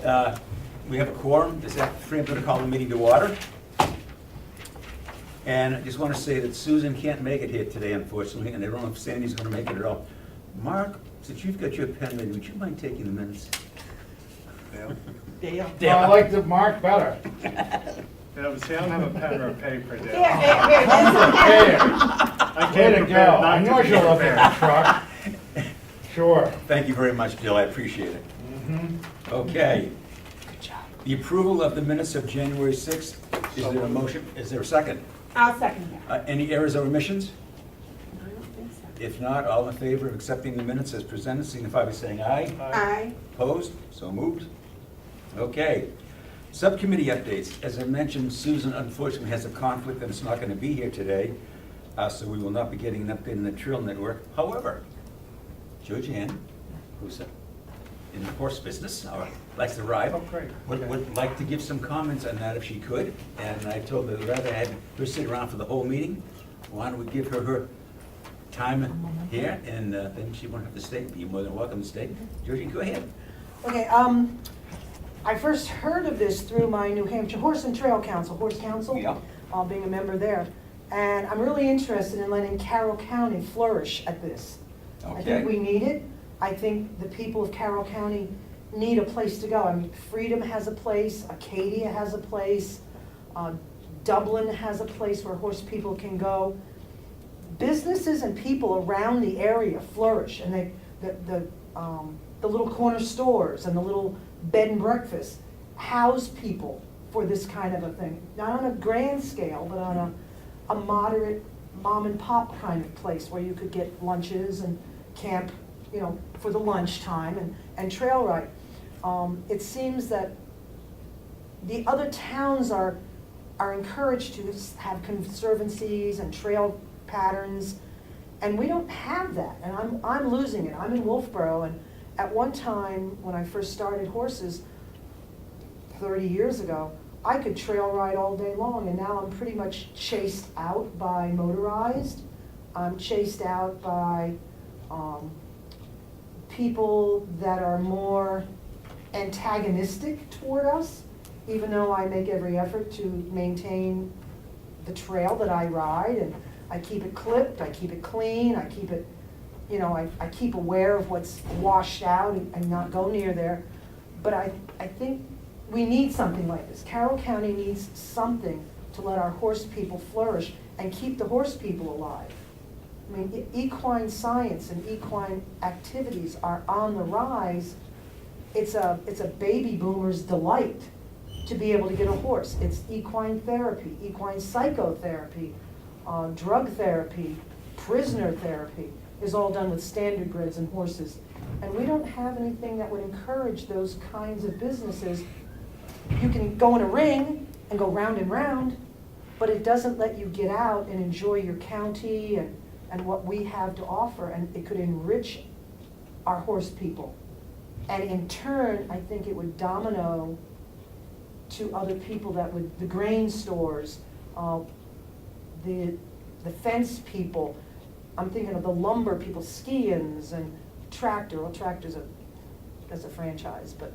We have a quorum. This afternoon, I'm going to call the meeting to order. And I just want to say that Susan can't make it here today, unfortunately, and I don't know if Sandy's going to make it at all. Mark, since you've got your pen ready, would you mind taking the minutes? Dale. Well, I like the Mark better. Yeah, but see, I don't have a pen or a paper, Dale. Here, Hey, I way came to go. prepared I not know to be you're up in prepared. the truck. Sure. Thank you very much, Jill. I appreciate it. Okay. Good job. The approval of the minutes of January 6th. Is there a motion? Is there a second? I'll second that. Any errors or omissions? I don't think so. If not, all in favor of accepting the minutes as presented, signify by saying aye. Aye. Opposed? So moved. Okay. Subcommittee updates. As I mentioned, Susan unfortunately has a conflict and is not going to be here today, so we will not be getting an update on the Trail Network. However, Georgianne, who's in the horse business, or likes to ride, Oh, great. would like to give some comments on that if she could. And I told her rather have her sit around for the whole meeting. Why don't we give her time here, and then she won't have to stay. Be more than welcome to stay. Georgie, go ahead. Okay, I first heard of this through my New Hampshire Horse and Trail Council, Horse Council, Yeah. being a member there. And I'm really interested in letting Carroll County flourish at this. I Okay. think we need it. I think the people of Carroll County need a place to go. I mean, Freedom has a place, Acadia has a place, Dublin has a place where horse people can go. Businesses and people around the area flourish, and the little corner stores and the little bed and breakfast house people for this kind of a thing. Not on a grand scale, but on a moderate mom and pop kind of place where you could get lunches and camp, you know, for the lunchtime and trail ride. It seems that the other towns are encouraged to have conservancies and trail patterns, and we don't have that, and I'm losing it. I'm in Wolfboro, and at one time, when I first started horses 30 years ago, I could trail ride all day long, and now I'm pretty much chased out by motorized. I'm chased out by people that are more antagonistic toward us, even though I make every effort to maintain the trail that I ride, and I keep it clipped, I keep it clean, I keep it, you know, I keep aware of what's washed out and not go near there. But I think we need something like this. Carroll County needs something to let our horse people flourish and keep the horse people alive. I mean, equine science and equine activities are on the rise. It's a baby boomer's delight to be able to get a horse. It's equine therapy, equine psychotherapy, drug therapy, prisoner therapy is all done with standard grids and horses. And we don't have anything that would encourage those kinds of businesses. You can go in a ring and go round and round, but it doesn't let you get out and enjoy your county and what we have to offer, and it could enrich our horse people. And in turn, I think it would domino to other people that would, the grain stores, the fence people. I'm thinking of the lumber people, Ski-ins and Tractor. Well, Tractor's that's a franchise, but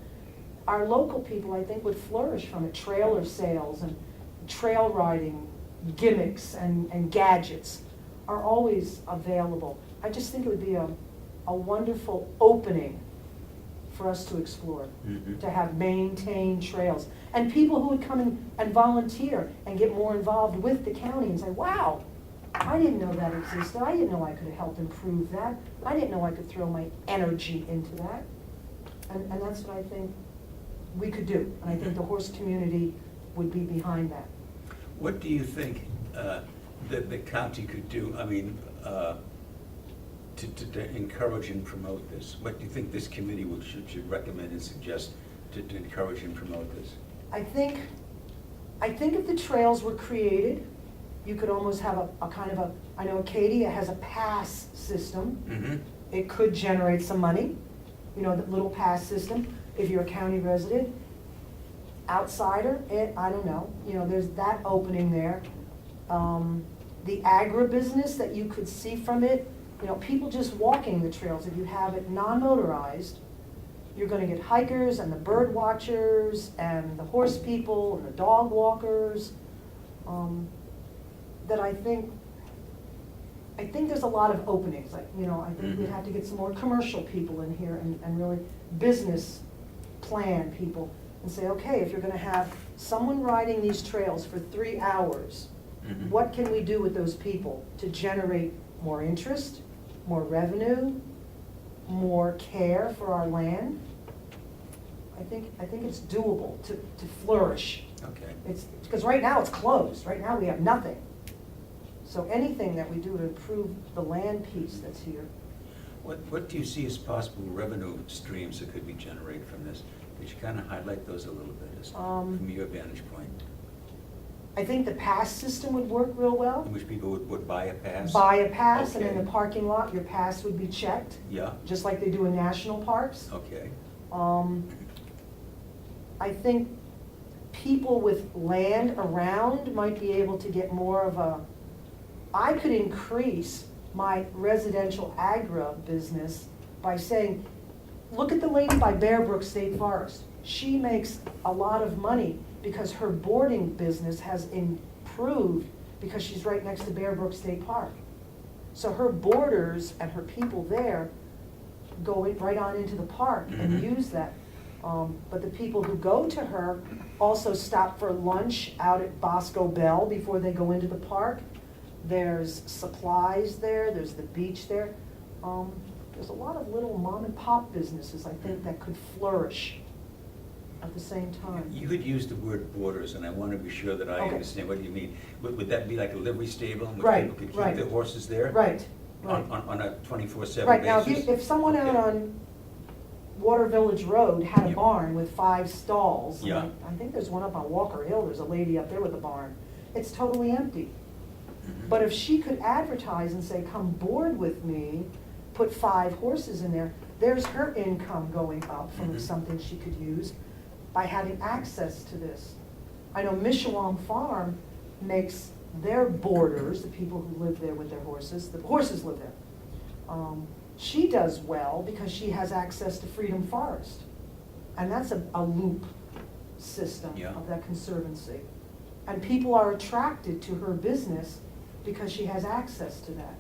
our local people, I think, would flourish from it. Trailer sales and trail riding gimmicks and gadgets are always available. I just think it would be a wonderful opening for us to explore, to have maintained trails. And people who would come in and volunteer and get more involved with the county and say, wow, I didn't know that existed. I didn't know I could have helped improve that. I didn't know I could throw my energy into that. And that's what I think we could do. And I think the horse community would be behind that. What do you think that the county could do, I mean, to encourage and promote this? What do you think this committee should recommend and suggest to encourage and promote this? I think if the trails were created, you could almost have a kind of a, I know Acadia has a pass system. It could generate some money, you know, the little pass system, if you're a county resident. Outsider, I don't know, you know, there's that opening there. The agribusiness that you could see from it, you know, people just walking the trails, if you have it non-motorized, you're gonna get hikers and the bird watchers and the horse people and the dog walkers, that I think there's a lot of openings, like, you know, I think we have to get some more commercial people in here and really business plan people and say, okay, if you're gonna have someone riding these trails for 3 hours, what can we do with those people to generate more interest, more revenue, more care for our land? I think it's doable to flourish. Okay. It's, because right now it's closed, right now we have nothing. So anything that we do to improve the land piece that's here. What do you see as possible revenue streams that could be generated from this? Could you kind of highlight those a little bit from your vantage point? I think the pass system would work real well. In which people would buy a pass? Buy a pass, and in Okay. the parking lot, your pass would be checked, Yeah, just like they do in national parks. okay. I think people with land around might be able to get more of a, I could increase my residential agri business by saying, look at the lady by Bear Brook State Forest. She makes a lot of money because her boarding business has improved because she's right next to Bear Brook State Park. So her boarders and her people there go right on into the park and use that. But the people who go to her also stop for lunch out at Bosco Bell before they go into the park. There's supplies there, there's the beach there. There's a lot of little mom and pop businesses, I think, that could flourish at the same time. You had used the word borders, and I want to be sure that I Okay. understand what you mean. Would that be like a livery stable in which Right, people could right. keep their horses there? Right, right. On a 24/7 Right, now, basis? if someone out Okay. on Water Village Road had a Yep. barn with 5 stalls, and Yeah. I think there's one up on Walker Hill, there's a lady up there with a barn, it's totally empty. But if she could advertise and say, come board with me, put 5 horses in there, there's her income going up from something she could use by having access to this. I know Mishawam Farm makes their boarders, the people who live there with their horses, the horses live there. She does well because she has access to Freedom Forest. And that's a loop system Yeah. of that conservancy. And people are attracted to her business because she has access to that.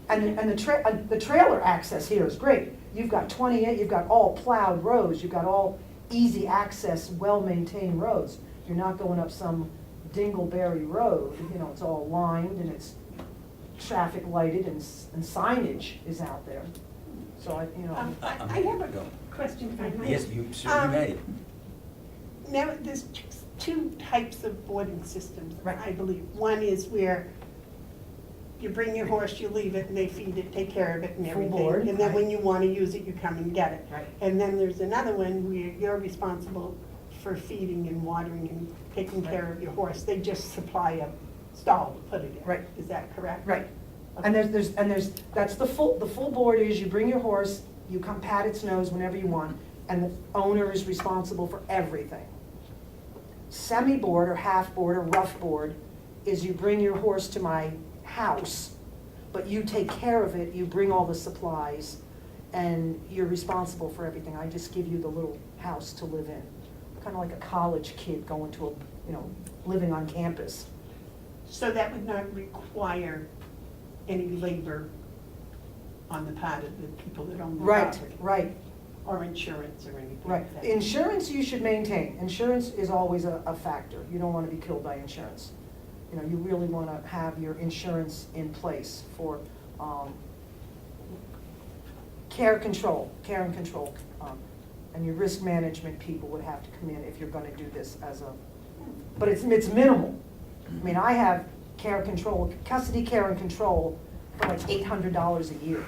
And the trailer access here is great. You've got 28, you've got all plowed roads, you've got all easy access, well-maintained roads. You're not going up some dingleberry road, you know, it's all lined and it's traffic lighted and signage is out there. So I I have a question, if I may. Yes, you certainly may. Now, there's two types of boarding systems, Right. I believe. One is where you bring your horse, you leave it, and they feed it, take care of it and Full everything. board, And then right. when you want to use it, you come and get it. Right. And then there's another one where you're responsible for feeding and watering and taking care of your horse. They just supply a stall to put it in. Right. Is that correct? Right. And that's the full board is you bring your horse, you come pat its nose whenever you want, and the owner is responsible for everything. Semi-board or half-board or rough board is you bring your horse to my house, but you take care of it, you bring all the supplies, and you're responsible for everything. I just give you the little house to live in. Kind of like a college kid going to living on campus. So that would not require any labor on the part of the people that own the property? Right. Or insurance or anything Right, like that? insurance you should maintain, insurance is always a factor, you don't wanna be killed by insurance. You know, you really wanna have your insurance in place for, care and control, and your risk management people would have to come in if you're gonna do this but it's minimal. I mean, I have custody care and control for like $800 a year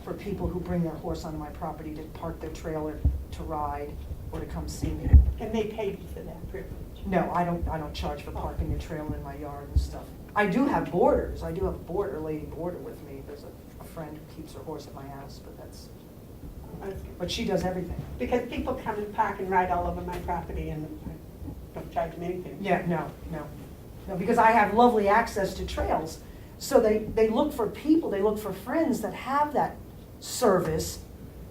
for people who bring their horse onto my property to park their trailer, to ride, or to come see me. And they paid you for that privilege? No, I don't charge for parking the trailer in my yard and stuff. I do have boarders, I do have a lady boarder with me, there's a friend who keeps her horse at my house, but she does everything. Because people come and park and ride all over my property and I don't charge them anything. Yeah, no, because I have lovely access to trails, so they look for people, they look for friends that have that service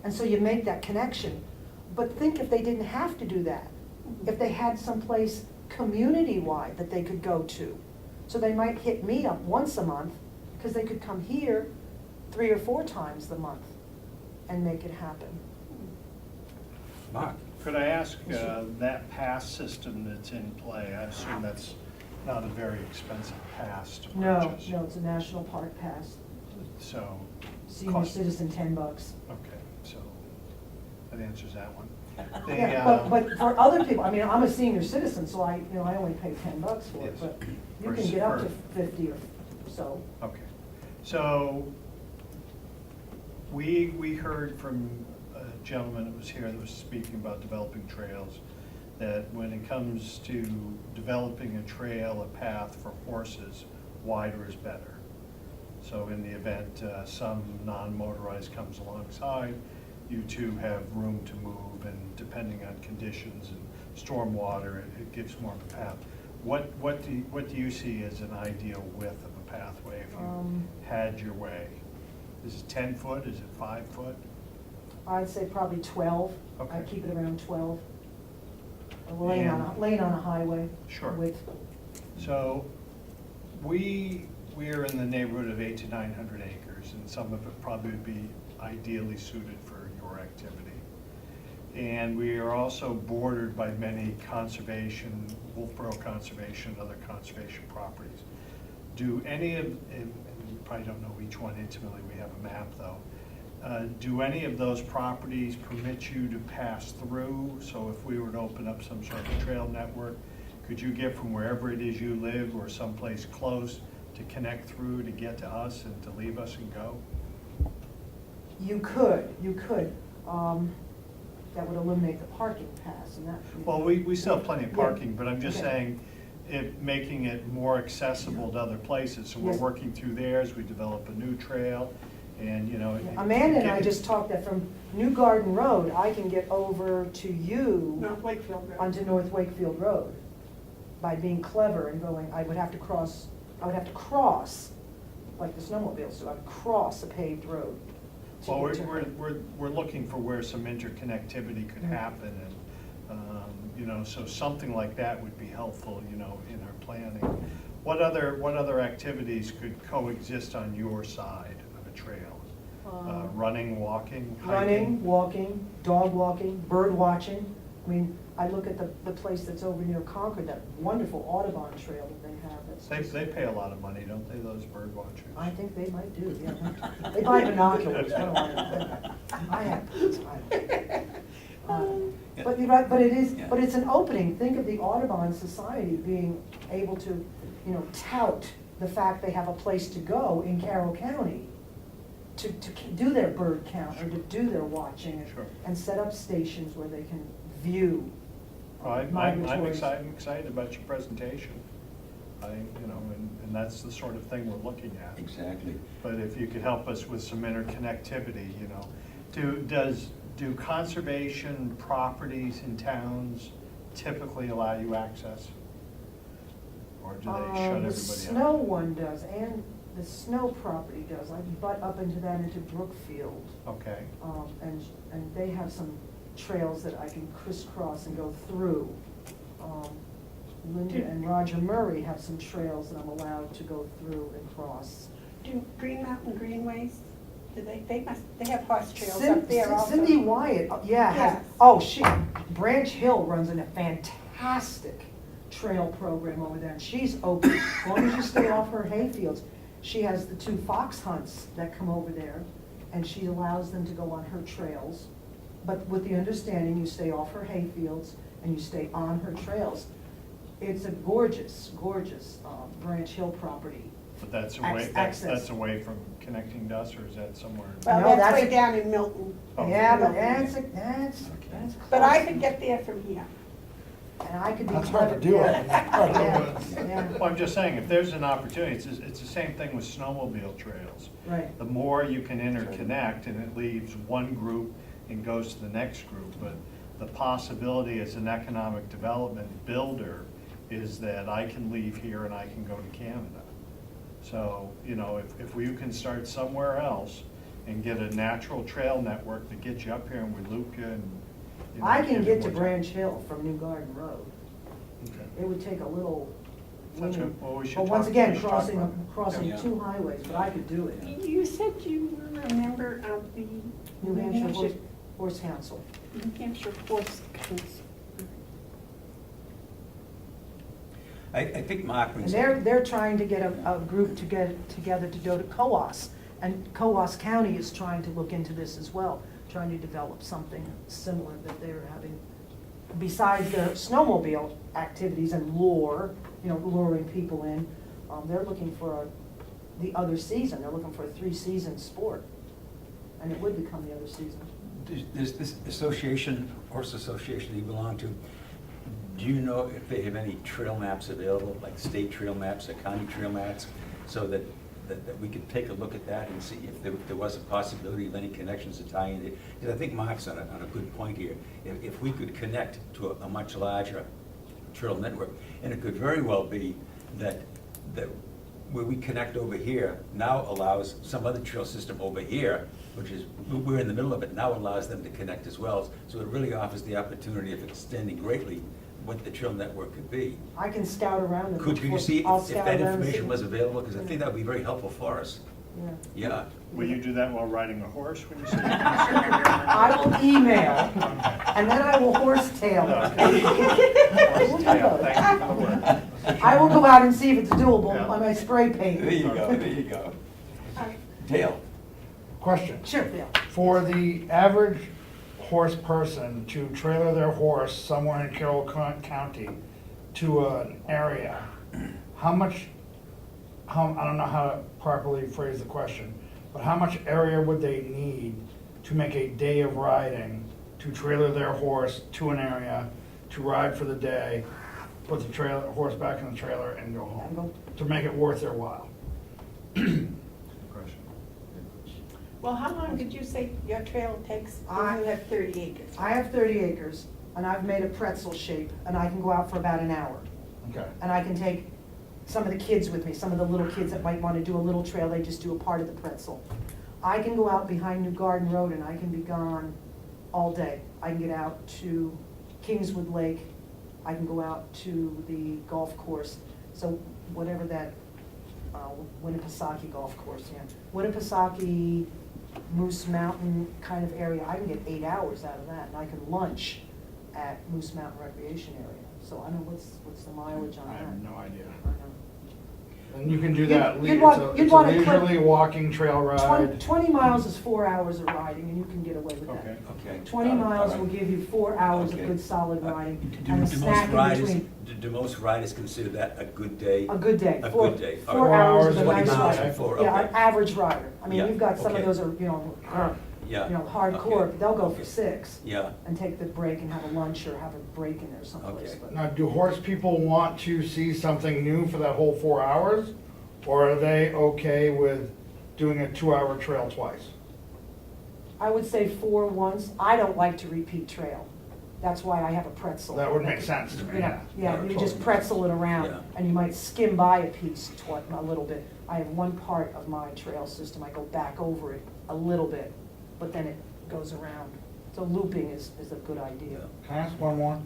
And so you make that connection. But think if they didn't have to do that, if they had someplace community-wide that they could go to. So they might hit me up once a month, because they could come here 3 or 4 times a month and make it happen. Mark? Could I ask, that pass system that's in play, I assume that's not a very expensive pass to No, purchase? no, it's a national park pass. So, Senior cost- citizen, $10. okay, so that answers that one. Yeah, but for other people, I mean, I'm a senior citizen, so I only pay $10 for it, Yes. but you For can get up to for- 50 or so. Okay, so we heard from a gentleman that was here that was speaking about developing trails, that when it comes to developing a trail, a path for horses, wider is better. So in the event some non-motorized comes alongside, you two have room to move, and depending on conditions and stormwater, it gives more of a path. What do you see as an ideal width of a pathway if you had your way? Is it 10 foot, is it 5 foot? I'd say probably 12. Okay. I'd keep it around 12. Laying on a highway. Sure. Width. So we are in the neighborhood of 800 to 900 acres, and some of it probably would be ideally suited for your activity. And we are also bordered by many conservation, Wolfboro Conservation, and other conservation properties. Do any of, and you probably don't know each one intimately, we have a map though, do any of those properties permit you to pass through? So if we were to open up some sort of trail network, could you get from wherever it is you live or someplace close to connect through to get to us and to leave us and go? You could. That would eliminate the parking pass and that. Well, we still have plenty of parking, Yeah. but I'm just Okay. saying, making it more accessible to other places. So we're Yes. working through theirs, we develop a new trail, and, you know. Amanda and I just talked that from New Garden Road, I can get over to you North Wakefield Road. onto North Wakefield Road by being clever and going, I would have to cross, like the snowmobiles do, I would cross a paved road. to Well, get to her. we're looking for where some interconnectivity could happen, and, you know, so something like that would be helpful, you know, in our planning. What other activities could coexist on your side of a trail? Running, walking, hiking? Running, walking, dog walking, bird watching. I mean, I look at the place that's over near Concord, that wonderful Audubon trail that they have. That's They pay a lot of money, don't they, those bird watchers? I think they might do, yeah. They buy binoculars, what do I know? I have. But you're right, but it's an opening. Think of the Audubon Society being able to, you know, tout the fact they have a place to go in Carroll County to do their bird count or to do their watching Sure. and set up stations where they can view Well, I'm migratory. excited about your presentation. You know, and that's the sort of thing we're looking at. Exactly. But if you could help us with some interconnectivity, you know, do conservation properties in towns typically allow you access? Or do they shut everybody out? The snow one does, and the snow property does. I butt up into that into Brookfield. Okay, And they have some trails that I can crisscross and go through. Linda and Roger Murray have some trails that I'm allowed to go through and cross. Do Green Mountain Greenways, they have horse trails up there also. Cindy Wyatt, Yes. Branch Hill runs a fantastic trail program over there, and she's open, as long as you stay off her hayfields. She has the 2 fox hunts that come over there, and she allows them to go on her trails, but with the understanding you stay off her hayfields and you stay on her trails. It's a gorgeous, gorgeous Branch Hill property. but that's Access. that's away from connecting to us, or is that somewhere? Well, No, that's way a- down in Milton. Oh. Yeah, but Milton. that's But I close. could get there from here. And I could be. That's hard to do. Yeah. Well, I'm just saying, if there's an opportunity, it's the same thing with snowmobile trails. Right. The more you can interconnect, and it leaves one group and goes to the next group, but the possibility as an economic development builder is that I can leave here and I can go to Canada. So, you know, if we can start somewhere else and get a natural trail network that gets you up here and we loop you and. you know, I give can you get to more time. Branch Hill from New Garden Road. Okay. It would take a little That's winging. what- well, we should But once talk- again, we should talk crossing, about it. crossing Yeah. 2 highways, but I could do it. You said you were a member of the New Hampshire Horse Council. New Hampshire Horse Council. I think Mark And brings. they're trying to get a group to get together to go to Coos. And Coos County is trying to look into this as well, trying to develop something similar that they're having. Besides their snowmobile activities and lure, luring people in, they're looking for the other season. They're looking for a 3-season sport. And it would become the other season. There's this association, horse association you belong to, do you know if they have any trail maps available, like state trail maps or county trail maps, so that we could take a look at that and see if there was a possibility of any connections to tie in? Because I think Mark's on a good point here. If we could connect to a much larger trail network, and it could very well be that where we connect over here now allows some other trail system over here, which is, we're in the middle of it, now allows them to connect as well. So it really offers the opportunity of extending greatly what the trail network could be. I can scout around and Could look you for- see I'll if scout that around and information see. was available? Because I think that would be very helpful for us. Yeah. Yeah. Will you do that while riding a horse when you say? I will email, and then I will horsetail. Horsetail, thank you for the word. I will go out and see if it's doable Yeah. by my spray paint. There you go, there you go. Dale? Question. Sure, Bill. For the average horse person to trailer their horse somewhere in Carroll County to an area, I don't know how to properly phrase the question, but how much area would they need to make a day of riding, to trailer their horse to an area, to ride for the day, put the horse back in the trailer and go home, to make it worth their while? Question. Well, how long did you say your trail takes? You have 30 acres. I have 30 acres, and I've made a pretzel shape, and I can go out for about an hour. Okay. And I can take some of the kids with me, some of the little kids that might want to do a little trail, they just do a part of the pretzel. I can go out behind New Garden Road and I can be gone all day. I can get out to Kingswood Lake, I can go out to the golf course. So whatever that, Winnipesaukee Golf Course, yeah. Winnipesaukee, Moose Mountain kind of area, I can get 8 hours out of that, and I can lunch at Moose Mountain Recreation Area. So I don't know what's the mileage on I that. have no idea. I know. And you can do that, You'd it's want- a you'd want to leisurely walking trail 20 ride. 20 miles is 4 hours of riding, and you can get away with Okay. that. Okay. 20 miles will give you 4 hours of Okay. good solid riding, Do and a most snack in riders, between. do most riders consider that a good day? A good day. A Four- good day. 4 4 hours hours, of a 20 nice miles ride. before, Yeah, okay. an average rider. I mean, Yeah, you've got some of okay. those are, Yeah. hardcore, Okay. but they'll go for Okay. 6 Yeah. and take the break and have a lunch or have a break in there someplace. Okay. But Now, do horse people want to see something new for that whole 4 hours? Or are they okay with doing a 2-hour trail twice? I would say 4 once. I don't like to repeat trail. That's why I have a pretzel. That would make sense to me, Yeah, yeah. you just pretzel it around, Yeah. and you might skim by a piece a little bit. I have one part of my trail system, I go back over it a little bit, but then it goes around. So looping is a good idea. Can I ask one more?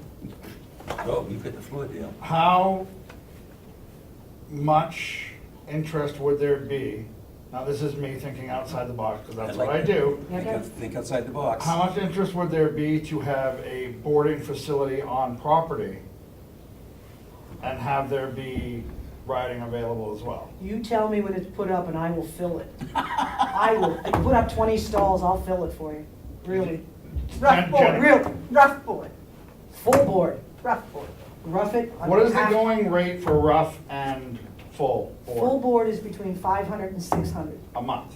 Oh, you've got the floor, Dale. How much interest would there be? Now, this is me thinking outside the box, because that's what I do. Yeah. Think outside the box. How much interest would there be to have a boarding facility on property and have there be riding available as well? You tell me when it's put up and I will fill it. I will. If you put up 20 stalls, I'll fill it for you. Really. Rough board, real, rough board. Full board, rough board. Rough it. What is the going rate for rough and full Full board board is between 500 and 600. a month?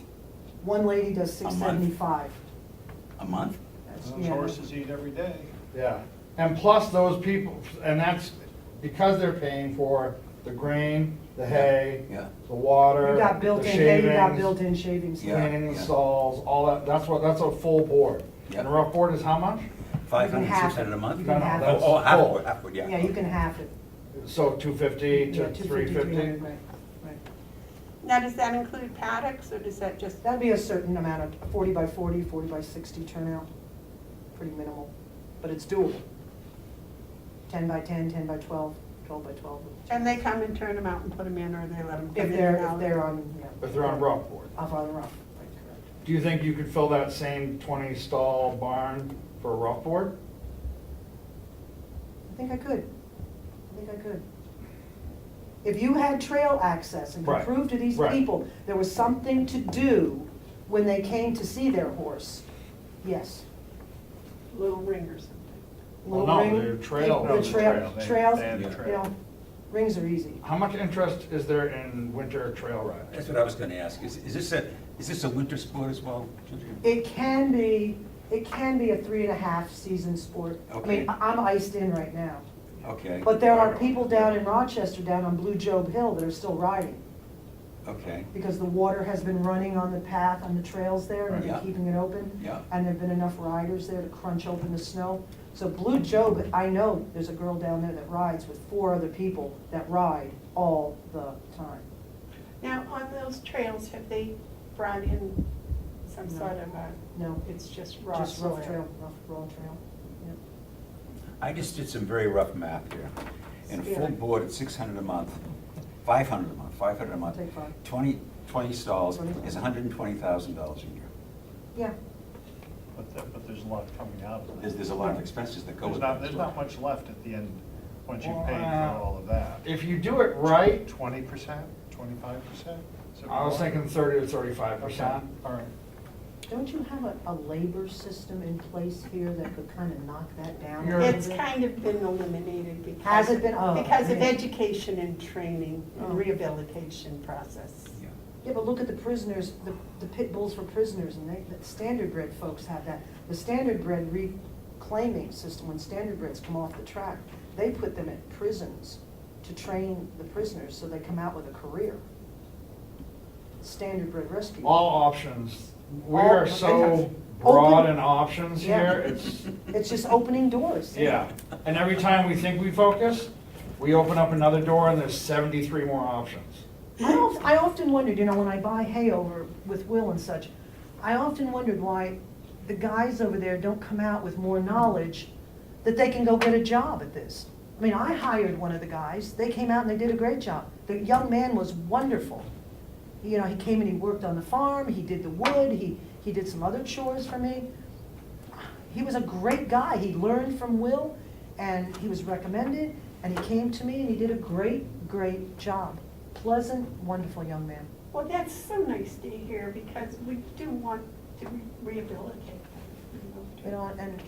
One lady does month? 675. A month? That's- Those yeah. horses eat every day. Yeah, and plus those people, and that's because they're paying for the grain, the hay, Yeah. the water, You got the built-in hay, you got shavings, built-in shavings. Yeah. cleaning the Yeah. stalls, all that, that's a full board. Yeah. And a rough board is how much? 500, half 600 a it. month? You No, can no, half that's it. Oh, half full. board, half board, yeah. Yeah, you can half it. So 250 Yeah, to 250, 350? 300, right, right. Now, does that include paddocks, or does that just, That'd be a certain amount of 40 by 40, 40 by 60 turnout, pretty minimal, but it's doable. 10 by 10, 10 by 12, 12 by 12. and they come and turn them out and put them in, or they let them come If in and they're, out? if they're on, yeah. If they're on rough board. Off on the rough, right, correct. Do you think you could fill that same 20-stall barn for a rough board? I think I could. If you had trail access and could Right, prove to these right. people there was something to do when they came to see their horse, yes. Little ring or something? Well, Little no, ring, they're trail. The trail, They- trails, they have you a trail. know, rings are easy. How much interest is there in winter trail riding? That's what I was gonna ask. Is this a winter sport as well, Ginger? It can be a 3.5 season sport. I Okay. mean, I'm iced in right now. Okay. But there are people down in Rochester, down on Blue Job Hill, that are still riding. Okay, Because the water has been running on the path, on the trails there, and Yeah. they're keeping it open. Yeah. And there've been enough riders there to crunch open the snow. So Blue Job, I know there's a girl down there that rides with 4 other people that ride all the time. Now, on those trails, have they brought in some No. sort of a, No, it's just raw just soil? rough trail, rough, raw trail. Yep. I just did some very rough math here. And a full Yeah. board at 600 a month, 500 a month, 500 a month. Take 5. 20 stalls 20. is $120,000 a year. Yeah, But there's a lot coming out of it. There's a lot of expenses that go with that. There's not much left at the end, once you Well, pay for all of that. If you do it right, 20%, 25%? I was thinking 30 to 35%. All right. don't you have a labor system in place here that could kind of knock that down a You're- little It's bit? kind of been eliminated because. Has it been? Oh, Because of yeah. education and training Oh. and rehabilitation process. Yeah. Yeah, but look at the prisoners, the pit bulls for prisoners, and the standard bred folks have that. The standard bred reclaiming system, when standard breds come off the track, they put them at prisons to train the prisoners so they come out with a career. Standard bred rescue. All options. We All- are so broad in options Yeah. here, it's, It's just opening doors. yeah. And every time we think we focus, we open up another door and there's 73 more options. I often wondered, you know, when I buy hay over with Will and such, I often wondered why the guys over there don't come out with more knowledge that they can go get a job at this. I mean, I hired one of the guys, they came out and they did a great job. The young man was wonderful. You know, he came and he worked on the farm, he did the wood, he did some other chores for me. He was a great guy, he learned from Will, and he was recommended, and he came to me and he did a great, great job. Pleasant, wonderful young man. Well, that's so nice to hear because we do want to rehabilitate them, You know, and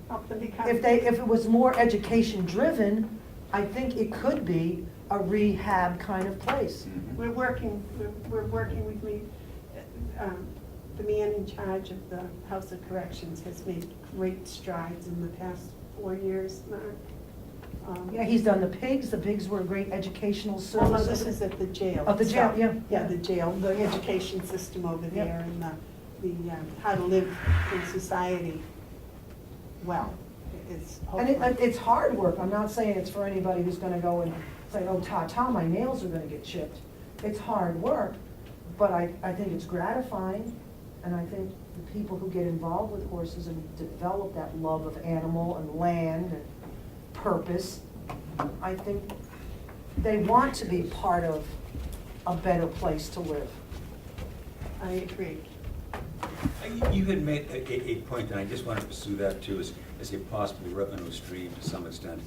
help them become. if it was more education driven, I think it could be a rehab kind of place. Mhm. We're working with me, the man in charge of the House of Corrections has made great strides in the past 4 years, Mark. Yeah, he's done the pigs were great educational Well, no, this services. is at the jail. Of the jail, itself. yeah. Yeah, the jail, the education system over Yeah. there and the how to live in society well. It's And hopefully. it's hard work, I'm not saying it's for anybody who's gonna go and say, oh, ta-ta, my nails are gonna get chipped. It's hard work, but I think it's gratifying, and I think the people who get involved with horses and develop that love of animal and land and purpose, I think they want to be part of a better place to live. I agree. You had made a point, and I just want to pursue that too, as a possible revenue stream to some extent.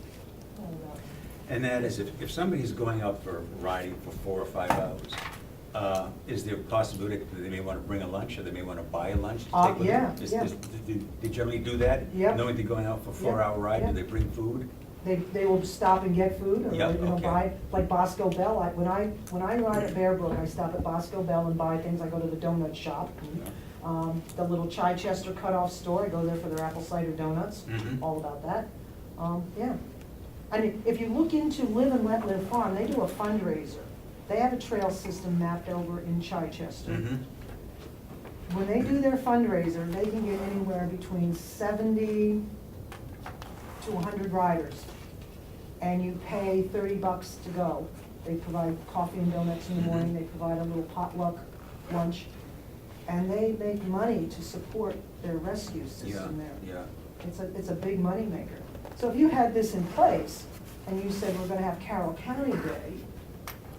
And that is, if somebody's going out for riding for 4 or 5 hours, is there a possibility that they may want to bring a lunch, or they may want to buy a lunch to take with Yeah, them? yeah. Do they generally do that? Yeah. Knowing they're going out for a Yeah, 4-hour ride, yeah. do they bring food? They will stop and get food, or, Yeah, you know, okay. buy, like Bosco Bell, when I ride at Bear Brook, I stop at Bosco Bell and buy things, I go to the donut shop. The little Chichester cutoff store, I go there for their apple cider donuts, Mhm. all about that. Yeah. And if you look into Live and Let Live Farm, they do a fundraiser. They have a trail system mapped over in Chichester. Mhm. When they do their fundraiser, they can get anywhere between 70 to 100 riders. And you pay $30 to go. They provide coffee and donuts in the morning, they provide a little potluck lunch, and they make money to support their rescue system there. Yeah. It's a big moneymaker. So if you had this in place, and you said we're gonna have Carroll County Day,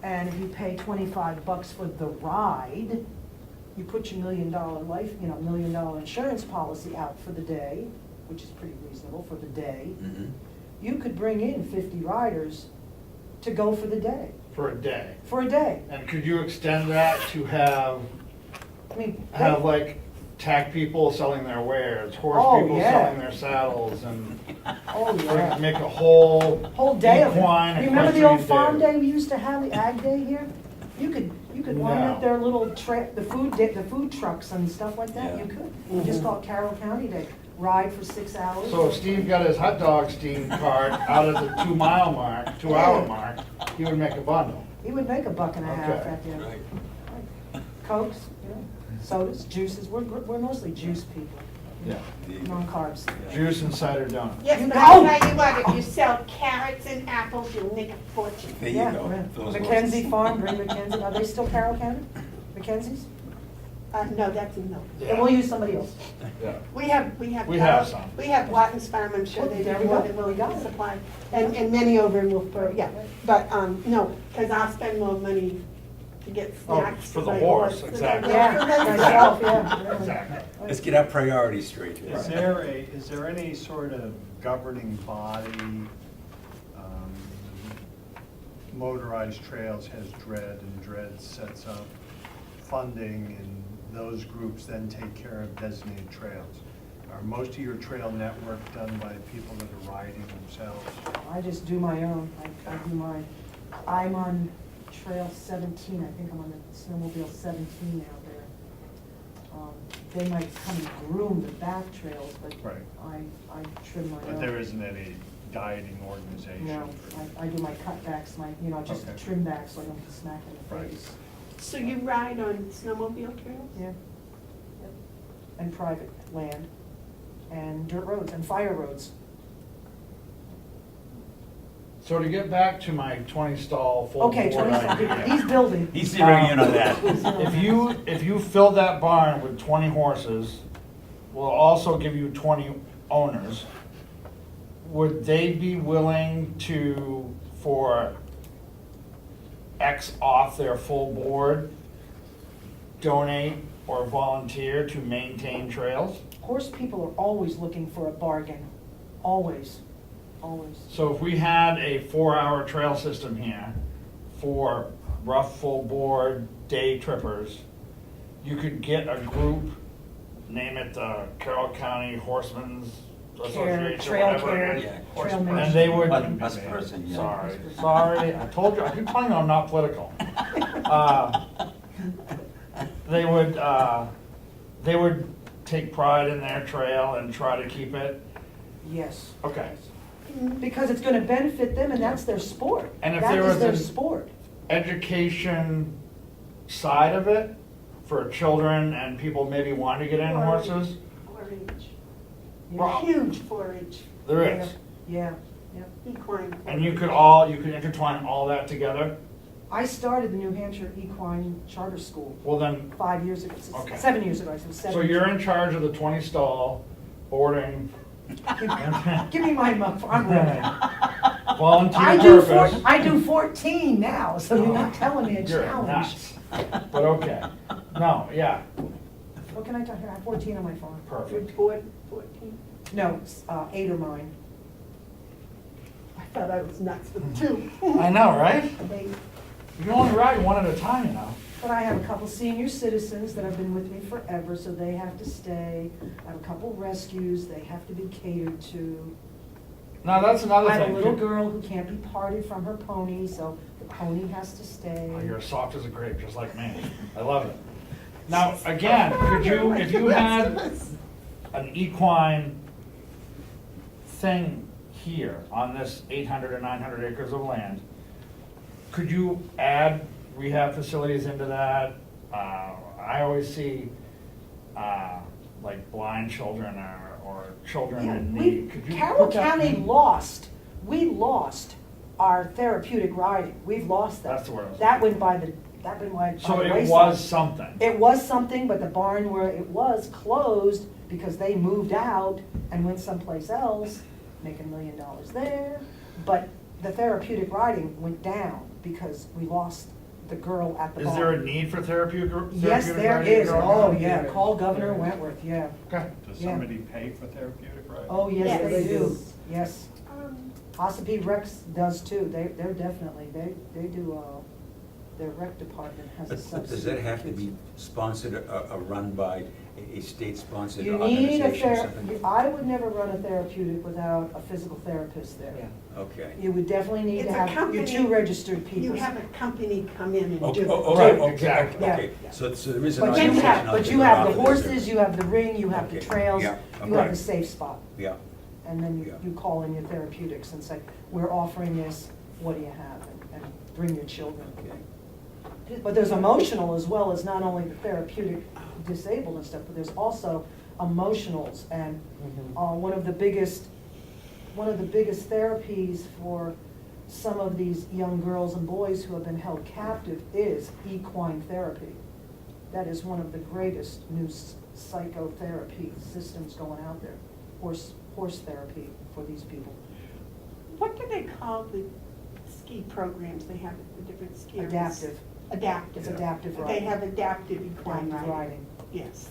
and if you pay $25 for the ride, you put your $1 million $1 million insurance policy out for the day, which is pretty reasonable for the day, you could bring in 50 riders to go for the day, For a day. for a day. And could you extend that to have I mean, like tack people selling their wares, horse Oh, people yeah. selling their saddles, and oh yeah. make a whole Day of it. equine You remember the old equestrian farm day we used to have, the ag day here? You could line No. up their little the food trucks and stuff like that, Yeah. you could. You just call it Carroll County Day, ride for 6 hours. So if Steve got his hot dog steam cart out at the 2 mile mark, 2 hour mark, he would make a bundle. He would make $1.50 Okay. at the end. Right. Cokes, sodas, juices, we're mostly juice people, Yeah. non-carbs. Juice and cider donuts. Yes, You but know- I'll tell you what, if you sell carrots and apples, you'll make a fortune. There you Yeah, go. yeah. Those Mackenzie horses. Farm, bring Mackenzie, are they still Carroll County? Mackenzie's? No, that's a no. Then we'll use somebody else. Yeah. We have. We have some. We have Watten's Farm, I'm sure Oh, they there do we more go. than We we'll got it. supply. And many over in Wolfboro, yeah. But, no, because I'll spend more money to get Oh, snacks. for the my horse, than I exactly. do Yeah, for myself. myself, yeah. Exactly. Let's get our priorities straight here. Is there any sort of governing body, Motorized Trails has DRED, and DRED sets up funding, and those groups then take care of designated trails? Are most of your trail network done by people that are riding themselves? I just do my own, I do mine. I'm on Trail 17, I think I'm on the snowmobile 17 out there. They might come and groom the back trails, but Right. I trim my own. But there isn't any guiding organization? No, I do my cutbacks, just Okay. trim backs so I don't get smacked in the Right. face. So you ride on snowmobile trails? Yeah. Yep. And private land, and dirt roads, and fire roads. So to get back to my 20 stall full Okay, board 20, idea. he's building. He's zeroing in on that. If you fill that barn with 20 horses, we'll also give you 20 owners. Would they be willing to, for X off their full board, donate or volunteer to maintain trails? Horse people are always looking for a bargain, always, always. So if we had a 4-hour trail system here for rough full board day trippers, you could get a group, name it the Carroll County Horsemen's Association, Trail whatever care, it is. Yeah. trail And management. they would, Bus person, yeah. sorry, I told you, I keep telling you I'm not political. They would take pride in their trail and try to keep it. Yes. Okay. Because it's gonna benefit them and that's their sport. And if That there is was their an- sport. Education side of it for children and people maybe want to get in horses, 4-H. Well, Huge 4-H there is. Yeah, yeah. equine. And you could intertwine all that together. I started the New Hampshire Equine Charter School Well then, 5 years ago, Okay. 7 years ago, I said 7. so you're in charge of the 20 stall boarding. Give me my muff, I'm ready. Volunteer purpose. I do 14 now, so you're not telling me a You're challenge. nuts. But okay. No, yeah, What can I tell you? I have 14 on my phone. perfect. 14. No, 8 are mine. I thought I was nuts with 2. I know, right? They- You can only ride one at a time, you know. But I have a couple senior citizens that have been with me forever, so they have to stay. I have a couple rescues, they have to be catered to. Now, that's another I have a thing. little girl who can't be parted from her pony, so the pony has to stay. Oh, you're soft as a grape, just like me. I love it. Now, again, could you, if you had an equine thing here on this 800 or 900 acres of land, could you add rehab facilities into that? I always see, like blind children or children Yeah, in need. Could you Carroll put that County in? we lost our therapeutic riding. We've lost that. That's the word I was That went by the, that went by So by the it wayside. was something. It was something, but the barn where it was closed because they moved out and went someplace else, making $1 million there. But the therapeutic riding went down because we lost the girl at the Is barn. there a need for therapeutic Yes, therapeutic there riding? is. Oh, yeah, call Governor Wentworth, yeah. Okay. Does Yeah. somebody pay for therapeutic riding? Oh, yes, Yes. they do, yes. Um, Ossipee Rex does too, they're definitely, they do, their rec department has a But subsidy. does that have to be sponsored or run by a state-sponsored You need a organization or something? I would never run a therapeutic without a physical therapist there. Okay. You would definitely need It's to a have your company. 2 registered people. You have a company come in and Okay, do oh, it. all right, okay, Exactly. okay. Yeah. So there is an But you organization have, out but there you that have the offers this horses, service. you have the ring, you have the Okay, trails, yeah, you have okay. the safe spot. Yeah, And then Yeah. you call in your therapeutics and say, we're offering this, what do you have? And bring your children. okay. But there's emotional as well as not only the therapeutic disabled and stuff, but there's also emotionals. And one of the biggest therapies for some of these young girls and boys who have been held captive is equine therapy. That is one of the greatest new psychotherapy systems going out there. Horse therapy for these people. What do they call the ski programs they have at the different ski areas? Adaptive. Adaptive. It's adaptive They riding. have adaptive equine Adaptive riding. riding. Yes.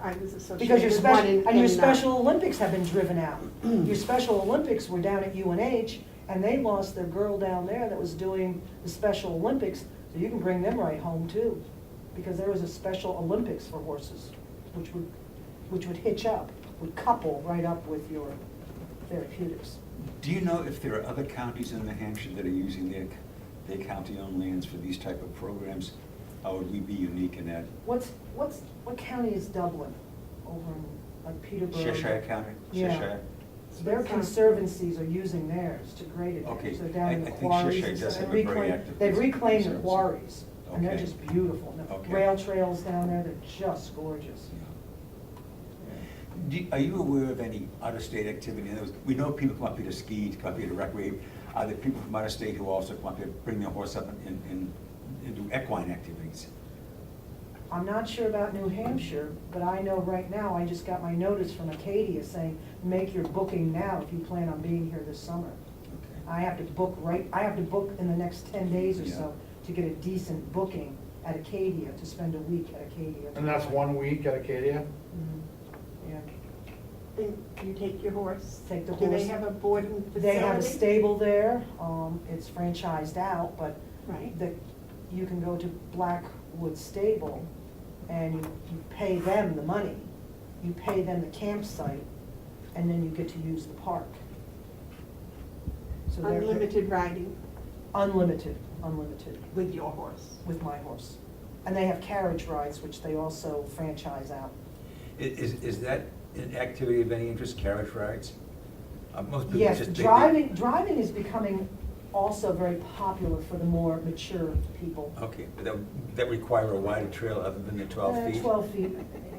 I was associated Because your with one special, and your in, Special Olympics have been driven out. Your Special Olympics were down at UNH, and they lost their girl down there that was doing the Special Olympics, so you can bring them right home too. Because there was a Special Olympics for horses, which would hitch up, would couple right up with your therapeutics. Do you know if there are other counties in New Hampshire that are using their county-owned lands for these type of programs? Or would we be unique in that? What county is Dublin? Over in, like Peterborough? Cheshire County? Yeah. Cheshire? Their conservancies are using theirs to great advantage. Okay. They're down in the I think quarries. Cheshire and does stuff. have a very Reclaim- active They've reclaimed the conservancy. quarries, and they're Okay. just beautiful. And the Okay. rail trails down there, they're just gorgeous. Are you aware of any out-of-state activity? In other words, we know people come up here to ski, to come up here to recreate. Are there people from out-of-state who also come up here, bring their horse up and do equine activities? I'm not sure about New Hampshire, but I know right now, I just got my notice from Acadia saying, make your booking now if you plan on being here this summer. Okay. I have to book in the next 10 days or Yeah. so to get a decent booking at Acadia, to spend a week at Acadia. And that's 1 week at Acadia? Mhm. Yeah. And you take your horse? Take the Do they horse. have a boarding facility? They have a stable there, it's franchised out, but Right. you can go to Blackwood Stable and you pay them the money, you pay them the campsite, and then you get to use the park. So they're- Unlimited riding Unlimited with your horse? with my horse. And they have carriage rides, which they also franchise out. Is that an activity of any interest, carriage rides? Most people Yes, just driving is becoming also very popular for the more mature people. Okay, but that require a wider trail other than the 12 feet? 12 feet,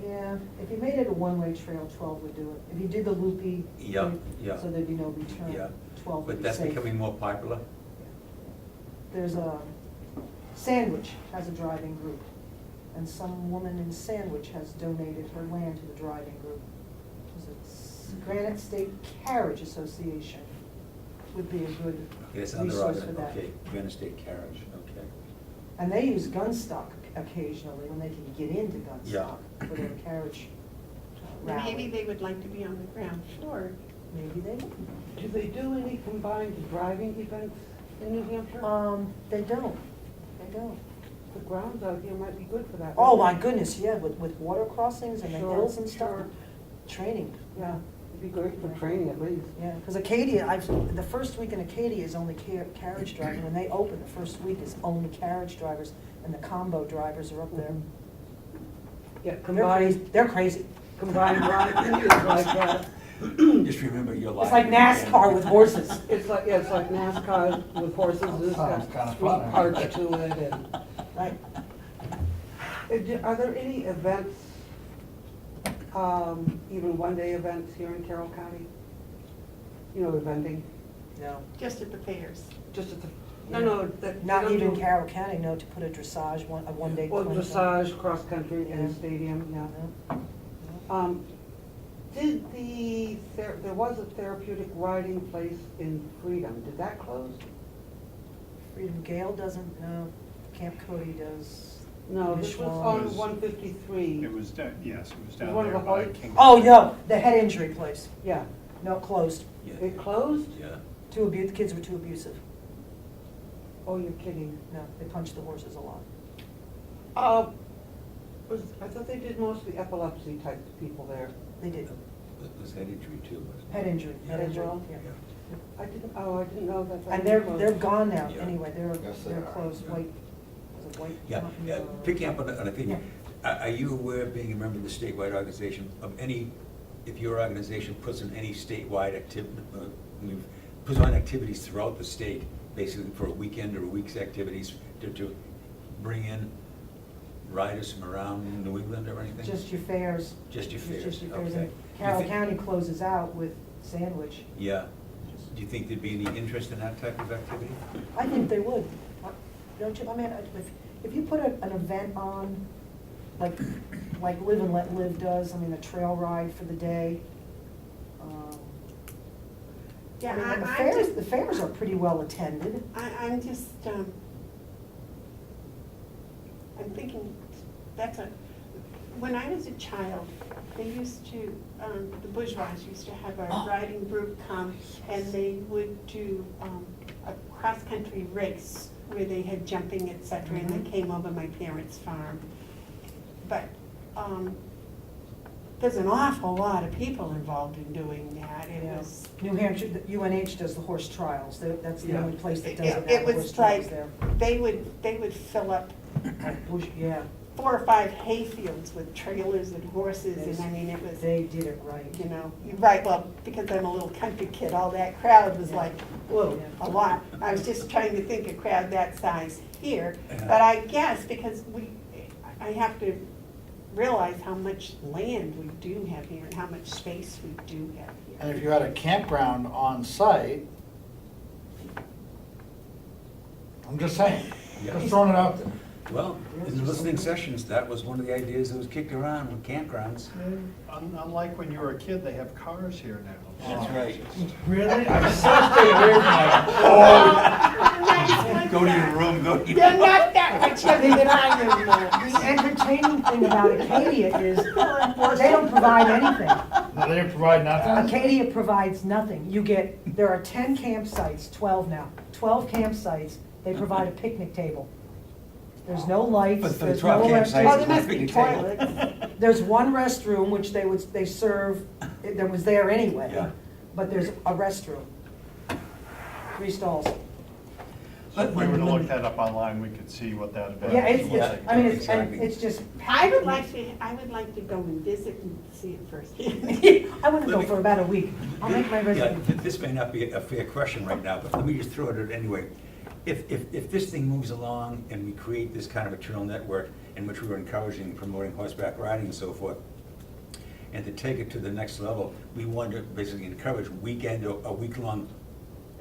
yeah. If you made it a one-way trail, 12 would do it. If you did the loopy, Yeah, yeah. so there'd be no return, Yeah. 12 would But be that's safe. becoming more popular? There's a, Sandwich has a driving group, and some woman in Sandwich has donated her land to the driving group. It's Granite State Carriage Association would be a good Yes, under resource other, for that. okay, Granite State Carriage, okay. And they use Gunstock occasionally when they can get into Yeah. Gunstock for their carriage rally. Maybe they would like to be on the ground floor. Maybe they would. Do they do any combined driving events in New Hampshire? They don't. The grounds out here might be good for that. Oh, my goodness, yeah, with water crossings and the Sure, hills and stuff. sure. Training. Yeah, it'd be great for training at least. Yeah, because Acadia, the first week in Acadia is only carriage driving. When they open, the first week is only carriage drivers, and the combo drivers are up there. Yeah, They're crazy. combined driving is like, Just remember your life. It's like NASCAR with horses. it's like NASCAR with horses, it's Sounds got kinda street fun, parts actually. to it and. Right. Are there any events, even one-day events here in Carroll County? You know, eventing? No, Just at the fairs. Just at the, no, that. not they don't even do- Carroll County, no, to put a dressage, a one-day Well, clinic. dressage, cross-country, Yeah. and stadium, yeah. No. There was a therapeutic riding place in Freedom, did that close? Freedom Gale doesn't, no, Camp Cody does. No, this was Mishwan. on It was- 153. It was, yes, it was down One of there the by Hoyt- King. Oh, no, the head injury place, Yeah, no, closed. Yeah. it closed? Yeah. The kids were too abusive. Oh, you're kidding. No, they punched the horses a lot. I thought they did mostly epilepsy type people there. They did, It was head injury too, wasn't it? head injury, head As injury, well? yeah. I didn't know that. And they're gone now, Yeah. anyway, Yes, they they're are. closed, White, was it White? Yeah, Mountain, yeah, picking up on a thing, Yeah. are you aware of being a member of the statewide organization, of any, if your organization puts in any statewide puts on activities throughout the state, basically for a weekend or a week's activities to bring in riders from around New England or anything? Just your fairs. Just your It's fairs, just your fairs. okay. And You Carroll think- County closes out with Sandwich. Yeah. Do you think there'd be any interest in that type of activity? I think they would, don't you? I mean, if you put an event on, like Live and Let Live does, I mean, a trail ride for the day. Yeah, I mean, and I'm the fairs are pretty well attended. I'm just, I'm thinking, when I was a child, they used to, the bourgeois used to have a riding group come, and they would do a cross-country race where they had jumping, et cetera, and Mhm. they came over my parents' farm. But there's an awful lot of people involved in doing that. It Yeah. was, New Hampshire, the UNH does the horse trials. That's the Yeah. only place that it doesn't it have horse was trials like, there. they would fill up Yeah, 4 or 5 hayfields with trailers and horses, and I mean, it was, they did it right. you know, you're right, well, because I'm a little country kid, all that crowd was Yeah. like, whoa, Yeah. a lot. I was just trying to think a crowd that size here, Yeah. but I guess because I have to realize how much land we do have here and how much space we do have And here. if you had a campground on site, I'm just saying, Yeah. just throwing it out there. Well, in the listening sessions, that was one of the ideas that was kicked around with campgrounds. Unlike when you were a kid, they have cars here now. That's right. Really? I so stay away from that. Go to your room, go to your. They're not that much heavy than I am. The entertaining thing about Acadia is they don't provide anything. No, they didn't provide nothing? Acadia provides nothing. There are 10 campsites, 12 now, 12 campsites. They provide a picnic table. There's no lights, But for the there's 12 no campsites, Oh, electricity. there must be Picnic table. toilets. There's one restroom, which they serve, that was there anyway. Yeah. But there's a restroom. 3 stalls. So if we were to look that up online, we could see what that event Yeah, looks like. I mean, Exactly. it's just. I would like to go and visit and see it firsthand. I want to go for about a week. I'll make my Yeah, reservation. this may not be a fair question right now, but let me just throw it out anyway. If this thing moves along and we create this kind of a trail network in which we were encouraging and promoting horseback riding and so forth, and to take it to the next level, we want to basically encourage weekend or a week-long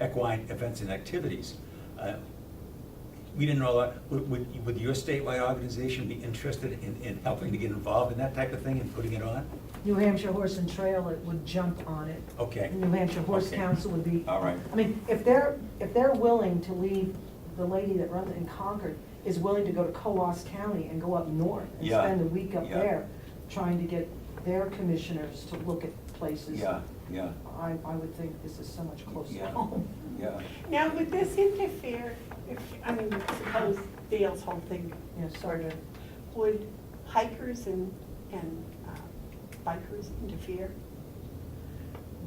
equine events and activities. We didn't know, would your statewide organization be interested in helping to get involved in that type of thing and putting it on? New Hampshire Horse and Trail, it would jump on it. Okay. New Hampshire Horse Okay. Council would be. All right. I mean, if they're willing to leave, the lady that runs it in Concord is willing to go to Coos County and go up north and Yeah. spend a week up Yeah. there, trying to get their commissioners to look at places. Yeah. I would think this is so much closer to Yeah. home. Yeah. Now, would this interfere, suppose Dale's whole thing, Yeah, sorry. would hikers and bikers interfere?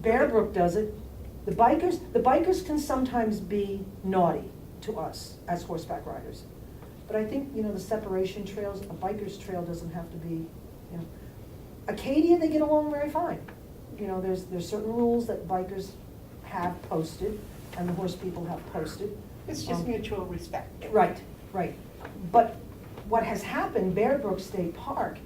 Bear Brook does it. The bikers can sometimes be naughty to us as horseback riders. But I think, the separation trails, a biker's trail doesn't have to be, Acadia, they get along very fine. There's certain rules that bikers have posted and the horse people have posted. It's just mutual respect. Right. But what has happened, Bear Brook State Park,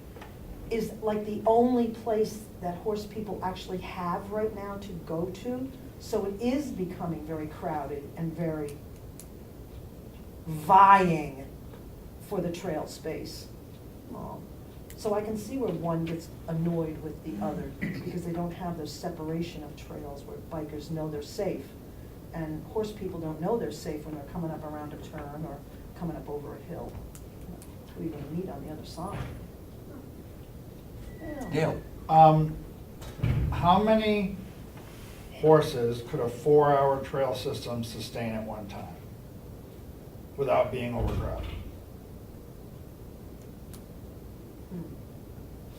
is like the only place that horse people actually have right now to go to. So it is becoming very crowded and very vying for the trail space. So I can see where one gets annoyed with the other, because they don't have the separation of trails where bikers know they're safe. And horse people don't know they're safe when they're coming up around a turn or coming up over a hill. Who are you gonna meet on the other side? Yeah. Dale? How many horses could a 4-hour trail system sustain at one time without being overcrowded?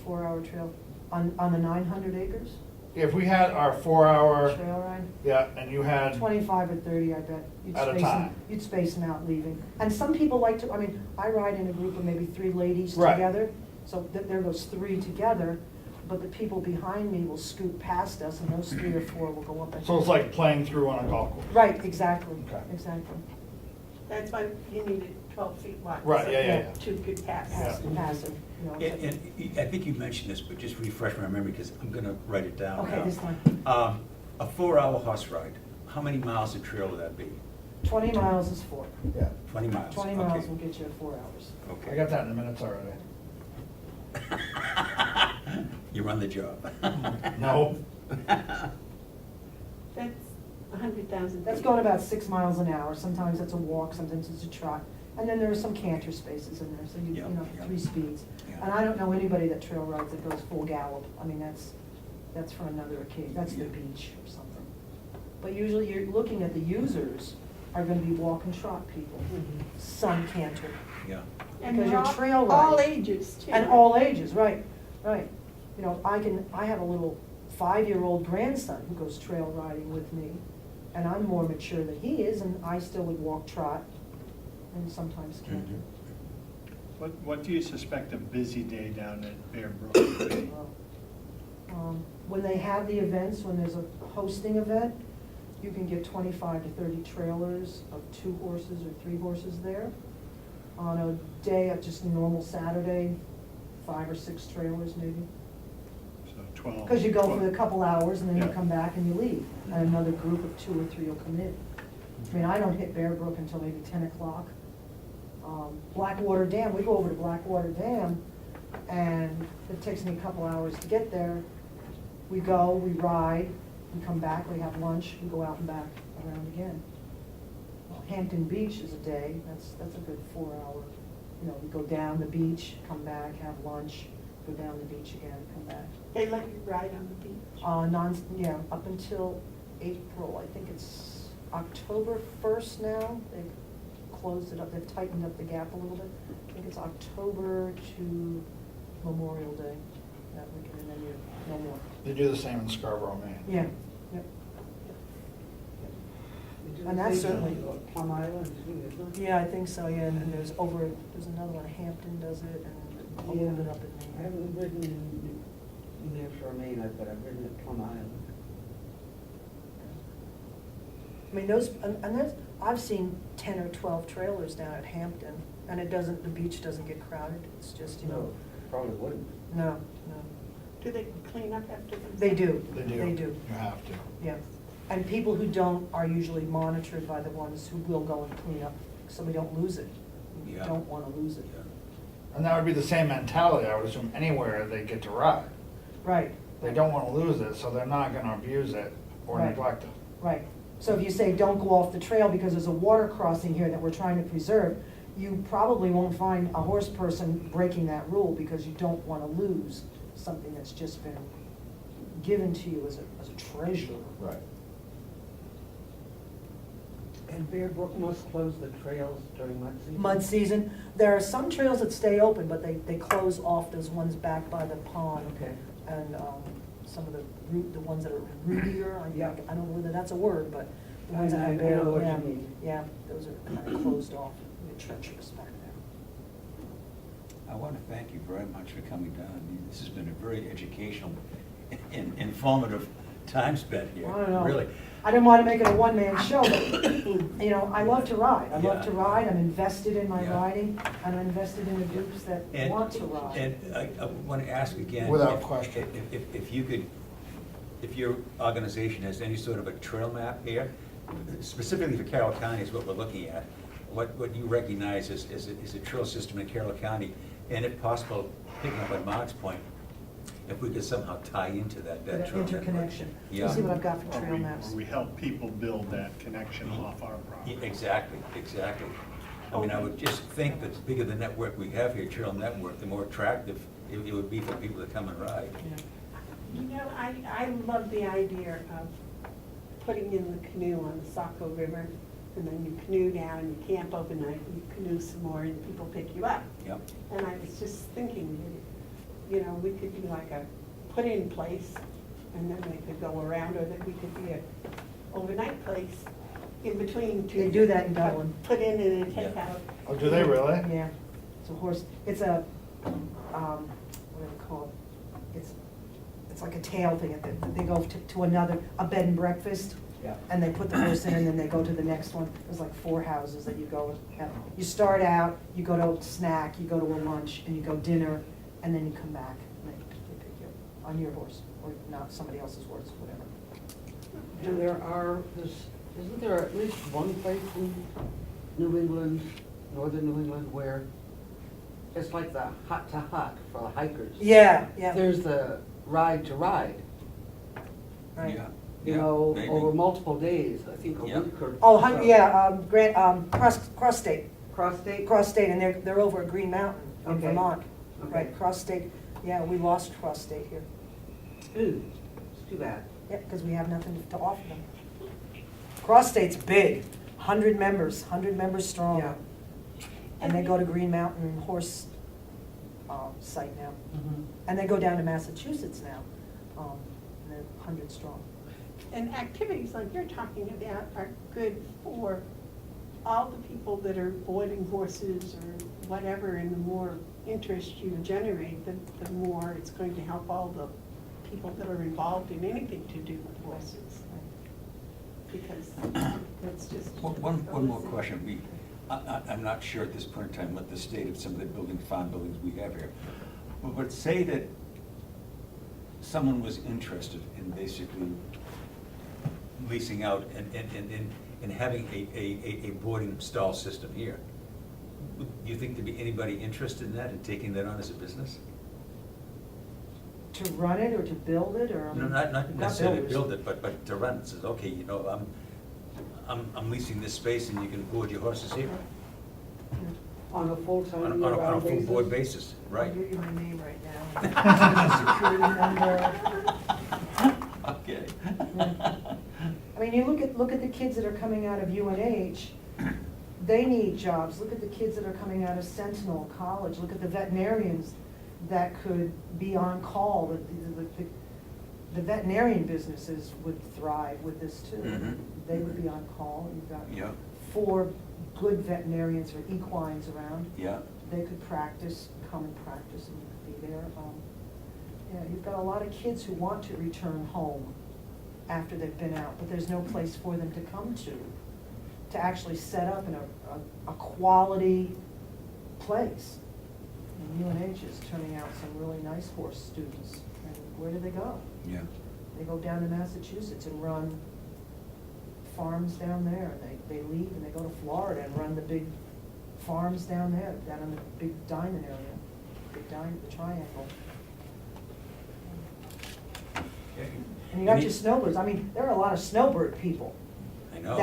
4-hour trail, on the 900 acres, If we had our 4-hour, trail ride? yeah, and you had, 25 or 30, I bet. You'd At a space 'em- time. You'd space them out leaving. And some people like to, I mean, I ride in a group of maybe 3 ladies Right. together, so there goes 3 together, but the people behind me will scoot past us, and those 3 or 4 will go up. and- so it's like playing through on a golf course. Right, exactly, Okay. exactly. That's why you needed 12 feet wide. Right, so yeah, yeah, yeah. 2 could pass. Yeah. Passive, you know. And I think you mentioned this, but just refresh my memory, because I'm gonna write it down Okay, now. this one. A 4-hour horse ride, how many miles of trail would that be? 20 miles is 4. Yeah, 20 miles? 20 okay. miles will get you 4 hours. Okay. I got that in the minutes already. You run the job. No, That's 100,000. That's feet. going about 6 miles an hour. Sometimes it's a walk, sometimes it's a trot. And then there are some canter spaces in there, so you Yeah, know, yeah. 3 speeds. Yeah. And I don't know anybody that trail rides that goes full gallop. I mean, that's for another occasion. That's the Yeah. beach or something. But usually you're looking at the users are gonna be walk and trot people. Some canter. Yeah. And because they're you're all- trail all riding. ages too. And all ages, right, right. You know, I have a little 5-year-old grandson who goes trail riding with me, and I'm more mature than he is, and I still would walk trot and sometimes canter. Mhm. What do you suspect a busy day down at Bear Brook would be? When they have the events, when there's a hosting event, you can get 25 to 30 trailers of 2 horses or 3 horses there. On a day of just a normal Saturday, 5 or 6 trailers maybe. So 12. Because you go for a couple hours and then you Yeah. come back and you leave, and another group of 2 or 3 will come in. I mean, I don't hit Bear Brook until maybe 10 o'clock. Blackwater Dam, we go over to Blackwater Dam, and it takes me a couple hours to get there. We go, we ride, we come back, we have lunch, we go out and back around again. Hampton Beach is a day, that's a good 4-hour, you know, we go down the beach, come back, have lunch, go down the beach again, come back. They let you ride on the beach. Yeah, up until April, I think it's October 1st now, they've closed it up, they've tightened up the gap a little bit. I think it's October to Memorial Day, that weekend, and then you're no more. they do the same in Scarborough, Maine. Yeah, yep. They do And the that's same certainly- on Plum Island too, isn't it? Yeah, I think so, yeah, and there's another one, Hampton does it, and a little bit up in I Maine. haven't ridden in New Hampshire or Maine, but I've ridden at Plum Island. I mean, and there's, I've seen 10 or 12 trailers down at Hampton, and the beach doesn't get crowded, it's just, you know, Probably wouldn't. no. Do they clean up after themselves? They do. They do. They do, You have to. yeah. And people who don't are usually monitored by the ones who will go and clean up, so we don't lose it. We Yeah. don't want to lose it. Yeah. And that would be the same mentality, I would assume, anywhere they get to ride. Right. They don't want to lose it, so they're not gonna abuse it or Right. neglect it. Right. So if you say, don't go off the trail because there's a water crossing here that we're trying to preserve, you probably won't find a horse person breaking that rule because you don't want to lose something that's just been given to you as a treasure. Right. And Bear Brook must close the trails during mud season? Mud season, there are some trails that stay open, but they close off those ones back by the pond. Okay. And some of the ones that are rootier, Yeah. I don't know whether that's a word, but the ones that I have know bare, what you yeah, mean. yeah, those are kind of closed off, they're treacherous back there. I want to thank you very much for coming down. This has been a very educational and informative time spent here, I don't know. really. I didn't want to make it a one-man show, but, you know, I love to ride. I love to Yeah. ride, I'm invested in my Yeah. riding, and I'm invested in the groups that And- want to ride. And I want to ask again. Without if- question. If you could, if your organization has any sort of a trail map here, specifically for Carroll County is what we're looking at, what you recognize is a trail system in Carroll County, and if possible, picking up on Mark's point, if we could somehow tie into that That trail network. interconnection. Yeah. You see what I've got for Or trail we- maps. or we help people build that connection off our Yeah, property. exactly. I mean, I would just think that the bigger the network we have here, trail network, the more attractive it would be for people to come and ride. You know, I love the idea of putting in the canoe on the Saco River, and then you canoe down, you camp overnight, you canoe some more, and people pick you up. Yep. And I was just thinking, you know, we could be like a put-in place, and then they could go around, or that we could be a overnight place in between two. They do that in Dublin. Put in and then take Yeah. out. Oh, do they really? Yeah, it's a horse, it's a, what do they call it? It's like a tail thing, they go to another, a bed and breakfast. Yeah. And they put the horse in, and then they go to the next one. There's like 4 houses that you go at. You start out, you go to a snack, you go to a lunch, and you go dinner, and then you come back, and they pick you up on your horse, or not somebody else's horse, whatever. And isn't there at least one place in New England, northern New England, where it's like the hut to hut for the hikers? Yeah, yeah, There's the ride to ride, right. Yeah. you Yeah, know, maybe. over multiple days, I think a Yeah. week or. Oh, so. yeah, cross state, Cross state? and they're over at Green Mountain in Okay. Vermont. Okay. Right, cross state, yeah, we lost cross state here. Ooh, it's too bad. Yeah, because we have nothing to offer them. Cross state's big, 100 members strong. Yeah. And they go to Green Mountain Horse site now. Mhm. And they go down to Massachusetts now, and they're 100 strong. And activities like you're talking about are good for all the people that are boarding horses or whatever, and the more interest you generate, the more it's going to help all the people that are involved in anything to do with horses. Because it's just. One more question. I'm not sure at this point in time what the state of some of the farm buildings we have here. But say that someone was interested in basically leasing out and having a boarding stall system here. Do you think there'd be anybody interested in that and taking that on as a business? To run it or to build it, or? No, not necessarily builders. build it, but to run it. Says, okay, you know, I'm leasing this space and you can board your horses here On a full-time, on a year-round full board basis? basis, right? I'll give you my name right now. Security number. Okay. I mean, you look at the kids that are coming out of UNH, they need jobs. Look at the kids that are coming out of Sentinel College. Look at the veterinarians that could be on call. The veterinarian businesses would thrive with this too. Mhm. They would be on call. You've got Yeah. 4 good veterinarians or equines around. Yeah, They could practice, come and practice, and you could be there. Yeah, you've got a lot of kids who want to return home after they've been out, but there's no place for them to come to actually set up in a quality place. And UNH is turning out some really nice horse students. And where do they go? yeah. They go down to Massachusetts and run farms down there. And they leave and they go to Florida and run the big farms down there, down in the big diamond area, the triangle. Okay. And you got your snowbirds. I mean, there are a lot of snowbird people. I know.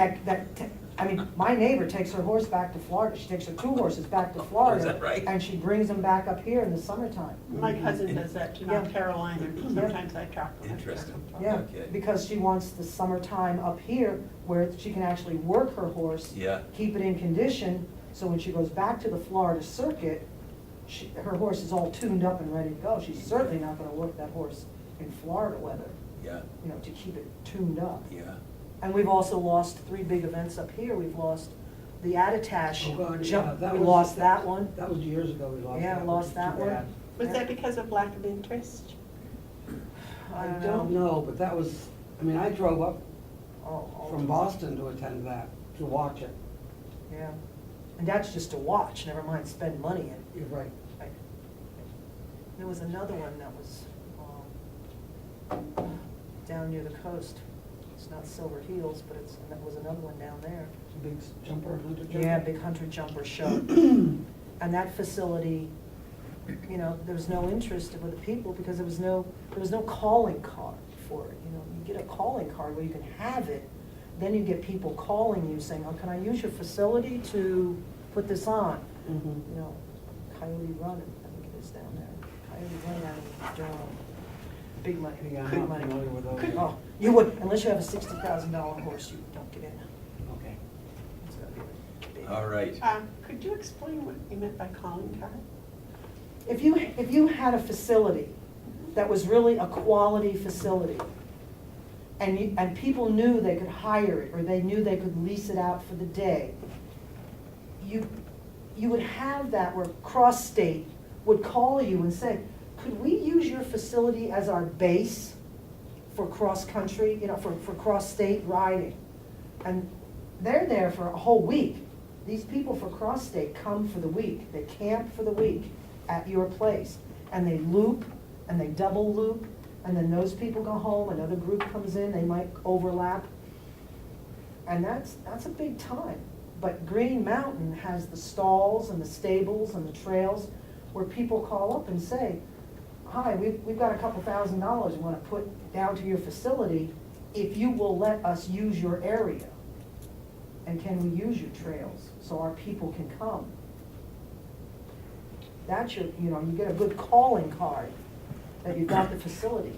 I mean, my neighbor takes her horse back to Florida. She takes her 2 horses back to Florida. is that right? And she brings them back up here in the summertime. My cousin does that to North Yeah. Carolina, sometimes I talk to her. Interesting. Yeah, Okay. because she wants the summertime up here where she can actually work her horse. Yeah. Keep it in condition, so when she goes back to the Florida circuit, her horse is all tuned up and ready to go. She's certainly not gonna work that horse in Florida weather, Yeah, you know, to keep it tuned up. yeah. And we've also lost 3 big events up here. We've lost the Attitash Oh, God, yeah, jump, that we was- lost that one. That was years ago we lost that. Yeah, lost that Too one. bad. Was that because of lack of interest? I don't know, but that was I mean, I drove up all from Boston to attend that, to watch it. Yeah, and that's just to watch, never mind spend money in. You're right. Right. There was another one that was down near the coast. It's not Silver Heels, but that was another one down there. Big jumper, hunter jumper. Yeah, big hunter jumper show. And that facility, you know, there was no interest with the people because there was no calling card for it. You know, you get a calling card where you can have it, then you get people calling you saying, oh, can I use your facility to put this on? Mhm. You know, Coyote Run, I think it is down there. Coyote Run out of Durham. Big money, Yeah, I'm big not money. familiar with those. Oh, you would, unless you have a $60,000 horse, you don't get in. Okay. It's gotta be big. All right. Could you explain what you meant by calling card? If you had a facility that was really a quality facility, and people knew they could hire it, or they knew they could lease it out for the day, you would have that where cross-state would call you and say, could we use your facility as our base for cross-country, you know, for cross-state riding? And they're there for a whole week. These people for cross-state come for the week. They camp for the week at your place. And they loop, and they double loop, and then those people go home, another group comes in, they might overlap. And that's a big time. But Green Mountain has the stalls and the stables and the trails where people call up and say, hi, we've got a couple $1,000 we want to put down to your facility if you will let us use your area. And can we use your trails so our people can come? That's your, you know, you get a good calling card that you've got the facility.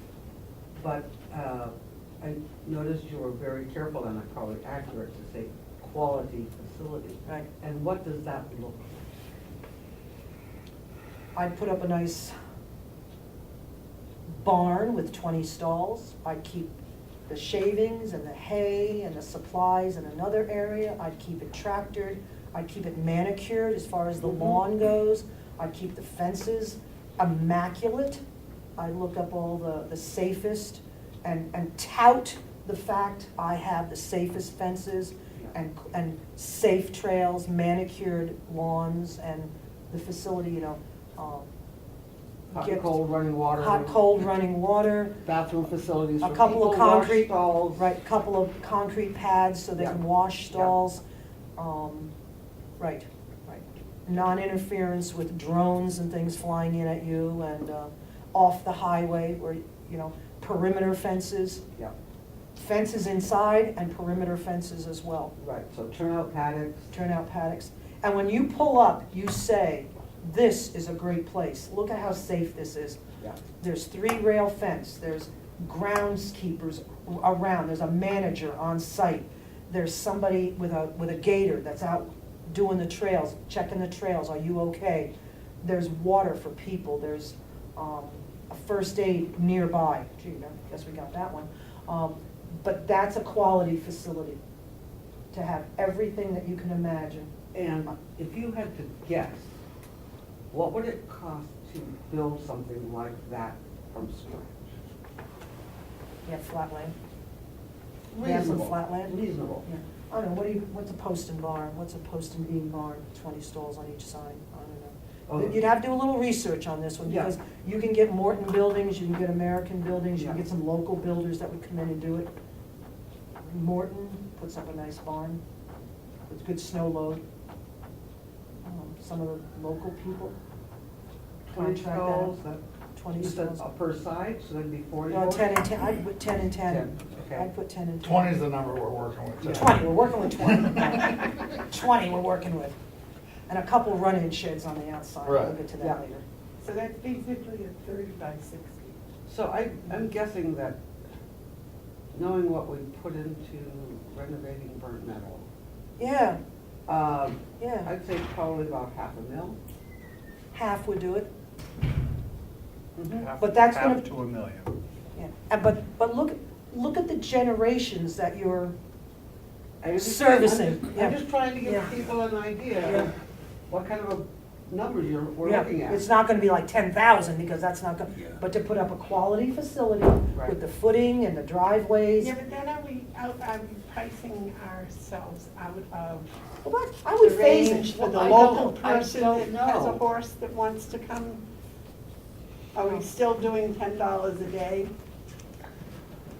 But I noticed you were very careful and probably accurate to say quality facility. Right. And what does that look like? I'd put up a nice barn with 20 stalls. I'd keep the shavings and the hay and the supplies in another area. I'd keep it tractored. I'd keep it manicured as far as the lawn goes. I'd keep the fences immaculate. I'd look up all the safest and tout the fact I have the safest fences and safe trails, manicured lawns, and the facility, you know, Hot get and cold running water. hot, cold running water, Bathroom facilities a for couple of people, wash concrete, stalls. right, a couple of concrete pads so they Yeah. can wash Yeah. stalls. Right. Non-interference with drones and things flying in at you, and off the highway where, you know, perimeter fences, Yeah, fences inside and perimeter fences as well, right, so turnout paddocks. turnout paddocks. And when you pull up, you say, this is a great place. Look at how safe this is. Yeah. There's 3-rail fence, there's groundskeepers around, there's a manager on site, there's somebody with a gator that's out doing the trails, checking the trails, are you okay? There's water for people, there's a first aid nearby. Gee, I guess we got that one. But that's a quality facility, to have everything that you can imagine. And if you had to guess, what would it cost to build something like that from scratch? You have flat land? You have some Reasonable. flat land? Reasonable. Yeah. I don't know, what's a post and barn? What's a post and beam barn? 20 stalls on each side? I don't know. Oh. You'd have to do a little research on this one, Yeah. because you can get Morton buildings, you can get American buildings, you can Yeah. get some local builders that would come in and do it. Morton puts up a nice barn with good snow load. Some of the local people 20 contract stalls, that. that, 20 you said stalls. per side, so that'd be 40? No, 10 and 10, I'd put 10 and 10. 10, okay. I'd put 10 and 10. 20 is the number we're working with. Yeah. 20, we're working with 20. 20 we're working with. And a couple run-in sheds on the outside, we'll Right. get to Yeah. that later. So that's basically a 30 by 60. So I'm guessing that, knowing what we put into renovating burnt metal, Yeah, yeah, I'd say probably about $500,000. half would do it, Half- But that's gonna- Half to $1 million. yeah. And but look at the generations that you're, I understand. Servicing, I'm yeah. just trying to Yeah. give people an idea Yeah. of what kind of numbers we're Yeah, looking at. it's not gonna be like 10,000, because that's not gonna, Yeah. but to put up a quality facility Right. with the footing and the driveways. Yeah, but then are we pricing ourselves out of Well, I the would phase range it. for the I local don't- I person that don't has a know. horse that wants to come? Are we still doing $10 a day?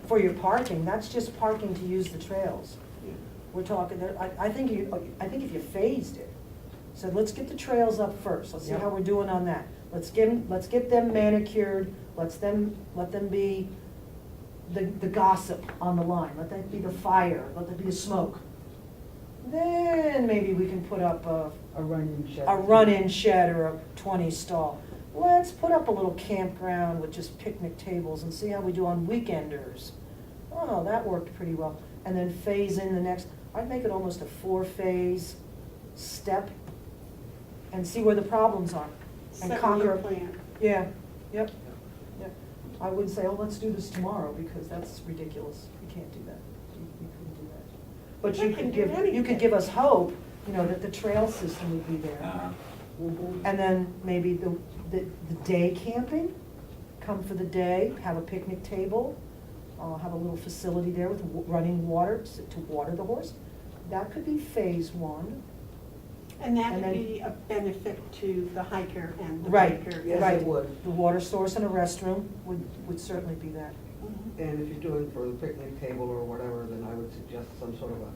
For your parking, that's just parking to use the trails. We're talking, I think if you phased it, so let's get the trails up first, let's see Yep. how we're doing on that. Let's get them manicured, let them be the gossip on the line, let that be the fire, let that be the smoke. Then maybe we can put up A run-in shed. a run-in shed or a 20 stall. Let's put up a little campground with just picnic tables and see how we do on weekenders. Oh, that worked pretty well. And then phase in the next, I'd make it almost a 4-phase step and see where the problems are. And 7-year conquer. plan. Yeah, yep. I wouldn't say, oh, let's do this tomorrow, because that's ridiculous. You can't do that. You couldn't do that. But We you can could do give, you anything. could give us hope, that the trail system would be there. Uh, Mhm. And then maybe the day camping, come for the day, have a picnic table, have a little facility there with running water to water the horse. That could be phase 1. And that And would then- be a benefit to the hiker and the Right, biker. Yes, right. it would. The water source and a restroom would certainly be that. Mhm. And if you're doing for the picnic table or whatever, then I would suggest some sort of a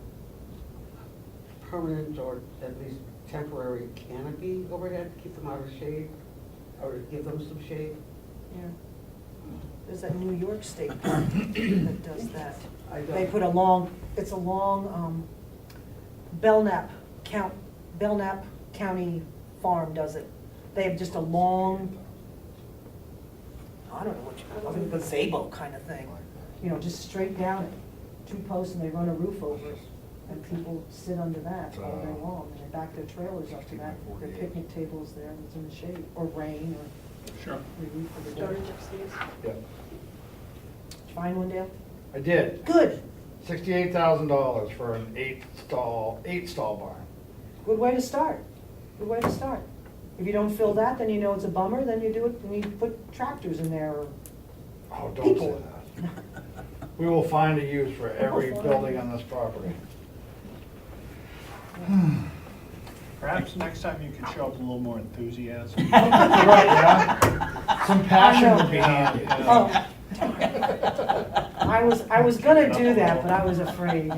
permanent or at least temporary canopy overhead to keep them out of shade, or to give them some shade. Yeah. There's that New York State Park that does that. I don't- They put it's a long, Belknap County Farm does it. They have just a long, I don't know what a gazebo kind of thing. Just straight down it, 2 posts, and they run a roof over it. And people sit under that all day long, and they back their trailers up to that, their picnic tables there, and it's in the shade, or rain, or Sure. relief for the day. Storage upstairs. Yeah. Did you find one, Dale? I did. Good. $68,000 for an 8-stall barn. Good way to start. Good way to start. If you don't fill that, then you know it's a bummer, then you do it, and you put tractors in there, or Oh, don't say People. that. We will find a use for every People. building on this property. Perhaps next time you could show up with a little more enthusiasm. Right, yeah? Some passion would be handy. Oh. I was gonna do that, but I was afraid,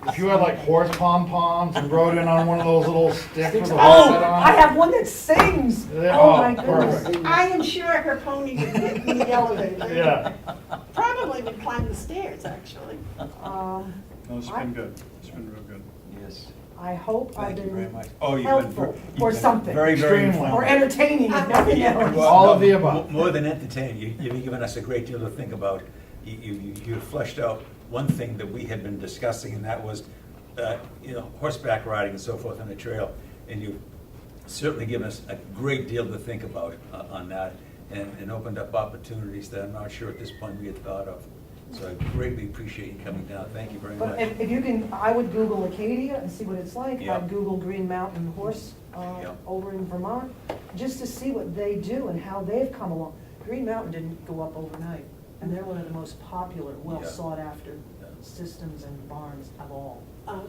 If you had like horse pom-poms and rode in on one of those little sticks with a Oh, horse head on. I have one that sings. Yeah, Oh, oh, my goodness. perfect. I am sure her pony would get in the elevator. Yeah. Probably would climb the stairs, actually. No, it's been good. It's been real good. Yes. I hope I've Thank you very been much. Oh, you've been helpful, you've or been something. Very, very Extremely. informative. or entertaining, if nothing Yeah, else. well, All no, of the above. More than entertaining, you've given us a great deal to think about. You fleshed out one thing that we had been discussing, and that was, horseback riding and so forth on the trail. And you've certainly given us a great deal to think about on that, and opened up opportunities that I'm not sure at this point we had thought of. So I greatly appreciate you coming down. Thank you very But much. if you can, I would Google Acadia and see what it's like. Yeah. I'd Google Green Mountain Horse Yeah. over in Vermont, just to see what they do and how they've come along. Green Mountain didn't go up overnight, and they're one of the most popular, well Yeah. sought after Yeah. systems and barns of all. Uh,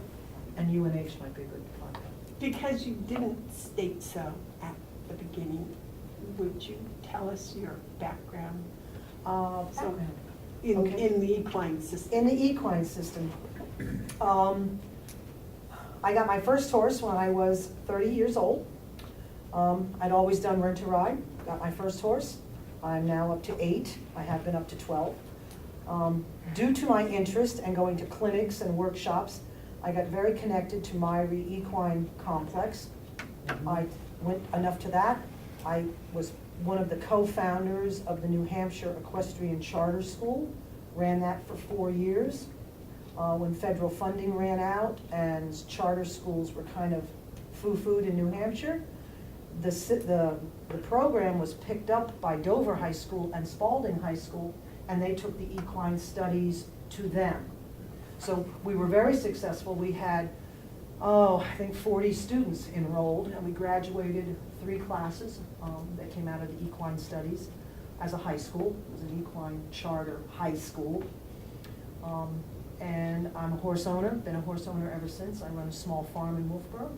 And UNH might be a good fun. Because you didn't state so at the beginning, would you tell us your background So- Background. in the equine system? In the equine system. I got my first horse when I was 30 years old. I'd always done rent to ride, got my first horse. I'm now up to 8, I have been up to 12. Due to my interest and going to clinics and workshops, I got very connected to Myrie Equine Complex. I went enough to that. I was one of the co-founders of the New Hampshire Equestrian Charter School, ran that for 4 years. When federal funding ran out and charter schools were kind of foo-fooed in New Hampshire, the program was picked up by Dover High School and Spalding High School, and they took the equine studies to them. So we were very successful. We had I think 40 students enrolled, and we graduated 3 classes that came out of the equine studies as a high school. It was an equine charter high school. And I'm a horse owner, been a horse owner ever since. I run a small farm in Wolfboro.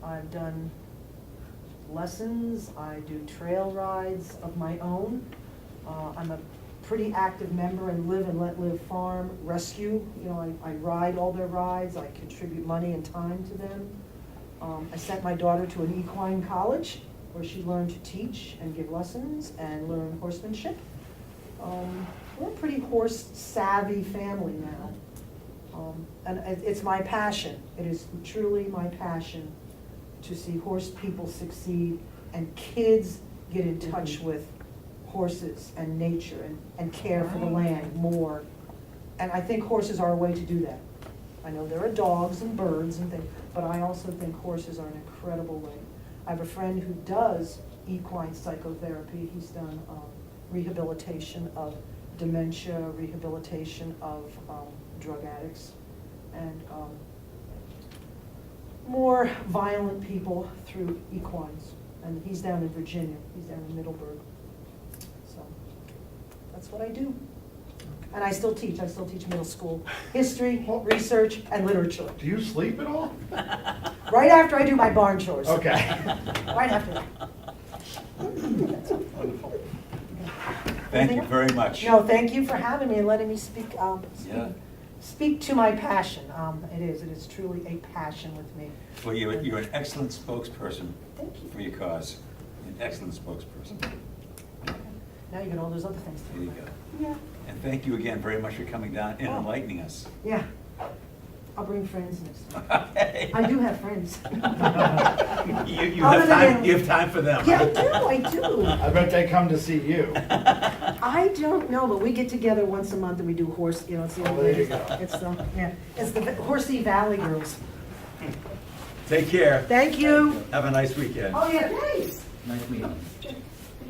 I've done lessons, I do trail rides of my own. I'm a pretty active member in Live and Let Live Farm Rescue. You know, I ride all their rides, I contribute money and time to them. I sent my daughter to an equine college where she learned to teach and give lessons and learn horsemanship. We're a pretty horse savvy family now. And it's my passion. It is truly my passion to see horse people succeed and kids get in touch with horses and nature and care for the land more. And I think horses are a way to do that. I know there are dogs and birds and things, but I also think horses are an incredible way. I have a friend who does equine psychotherapy. He's done rehabilitation of dementia, rehabilitation of drug addicts, and more violent people through equines. And he's down in Virginia, he's down in Middleburg. So that's what I do. And I still teach middle school history, research, and literature. Do you sleep at all? Right after I do my barn chores. Okay. Right after that. Wonderful. Thank you very much. No, thank you for having me and letting me speak, Yeah. speak to my passion. It is truly a passion with me. Well, you're an excellent spokesperson Thank you. for your cause. An excellent spokesperson. Now you got all those other things There to you do. go. Yeah. And thank you again very much for coming down and Oh. enlightening us. Yeah. I'll bring friends next time. Okay. I do have friends. You Other have than time, you have time for them. Yeah, I do. I bet they come to see you. I don't know, but we get together once a month and we do horse, you know, it's the Oh, old there you ladies. go. It's the Horsey Valley girls. Take care. Thank you. Have a nice weekend. Oh, yeah, thanks. Nice meeting.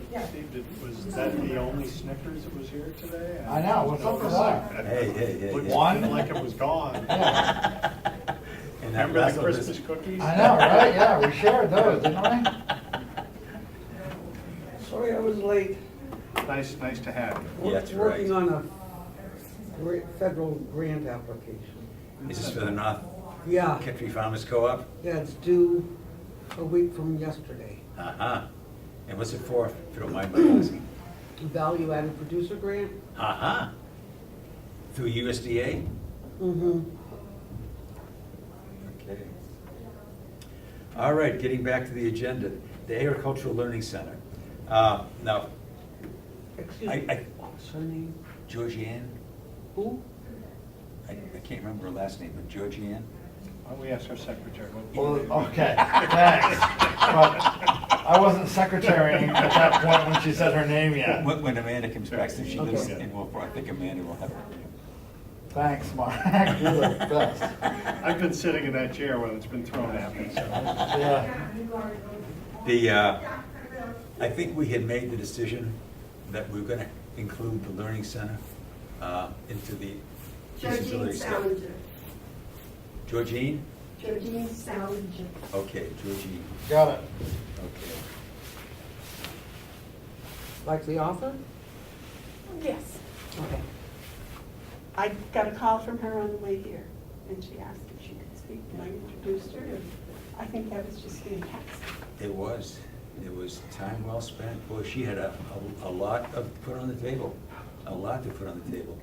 Yeah. Steve, was that the only Snickers that was here today? I know, what's up with that? Hey. Looked One? like it was gone. Yeah. And that Remember the Russell Christmas is- cookies? I know, right? Yeah, we shared those, didn't we? Sorry I was late. Nice to have you. Yeah, that's Working right. on a federal grant application. Is this for the North Yeah, Country Farmers Co-op? yeah, it's due a week from yesterday. Uh-huh. And what's it for, if you don't mind my asking? Value added producer grant. Uh-huh. Through USDA? Mm-hmm. Okay. All right, getting back to the agenda, the Agricultural Learning Center. Now, Excuse I- me, what's her name? Georgianne, Who? I can't remember her last name, but Georgianne? Why don't we ask our secretary? Well, okay, thanks. But I wasn't secretarying at that point when she said her name yet. When Amanda comes back, since she lives Okay. in Wolfboro, I think Amanda will have her name. Thanks, Mark. You're the best. I've been sitting in that chair when it's been thrown at me, so. Yeah. I think we had made the decision that we were gonna include the Learning Center into the Georgine feasibility study. Salinger. Georgine? Georgine Salinger. Okay, Georgine, Got it. okay. Like the author? Yes. Okay. I got a call from her on the way here, and she asked if she could speak, and I introduced her, and I think that was just fantastic. It was time well spent. Boy, she had a lot to put on the table, a lot to put on the table.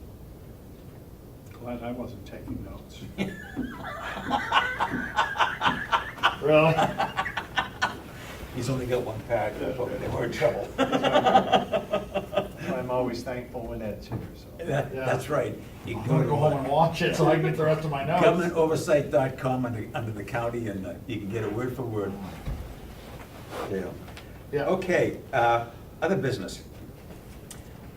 Glad I wasn't taking notes. Really? He's only got one paragraph, but they were in trouble. I'm always thankful when Ed's here, so. That's right. You I'm can gonna go home and watch it so I can get the rest of my notes. GovernmentOversite.com under the county, and you can get it word for word. Yeah. Yeah. Okay, other business.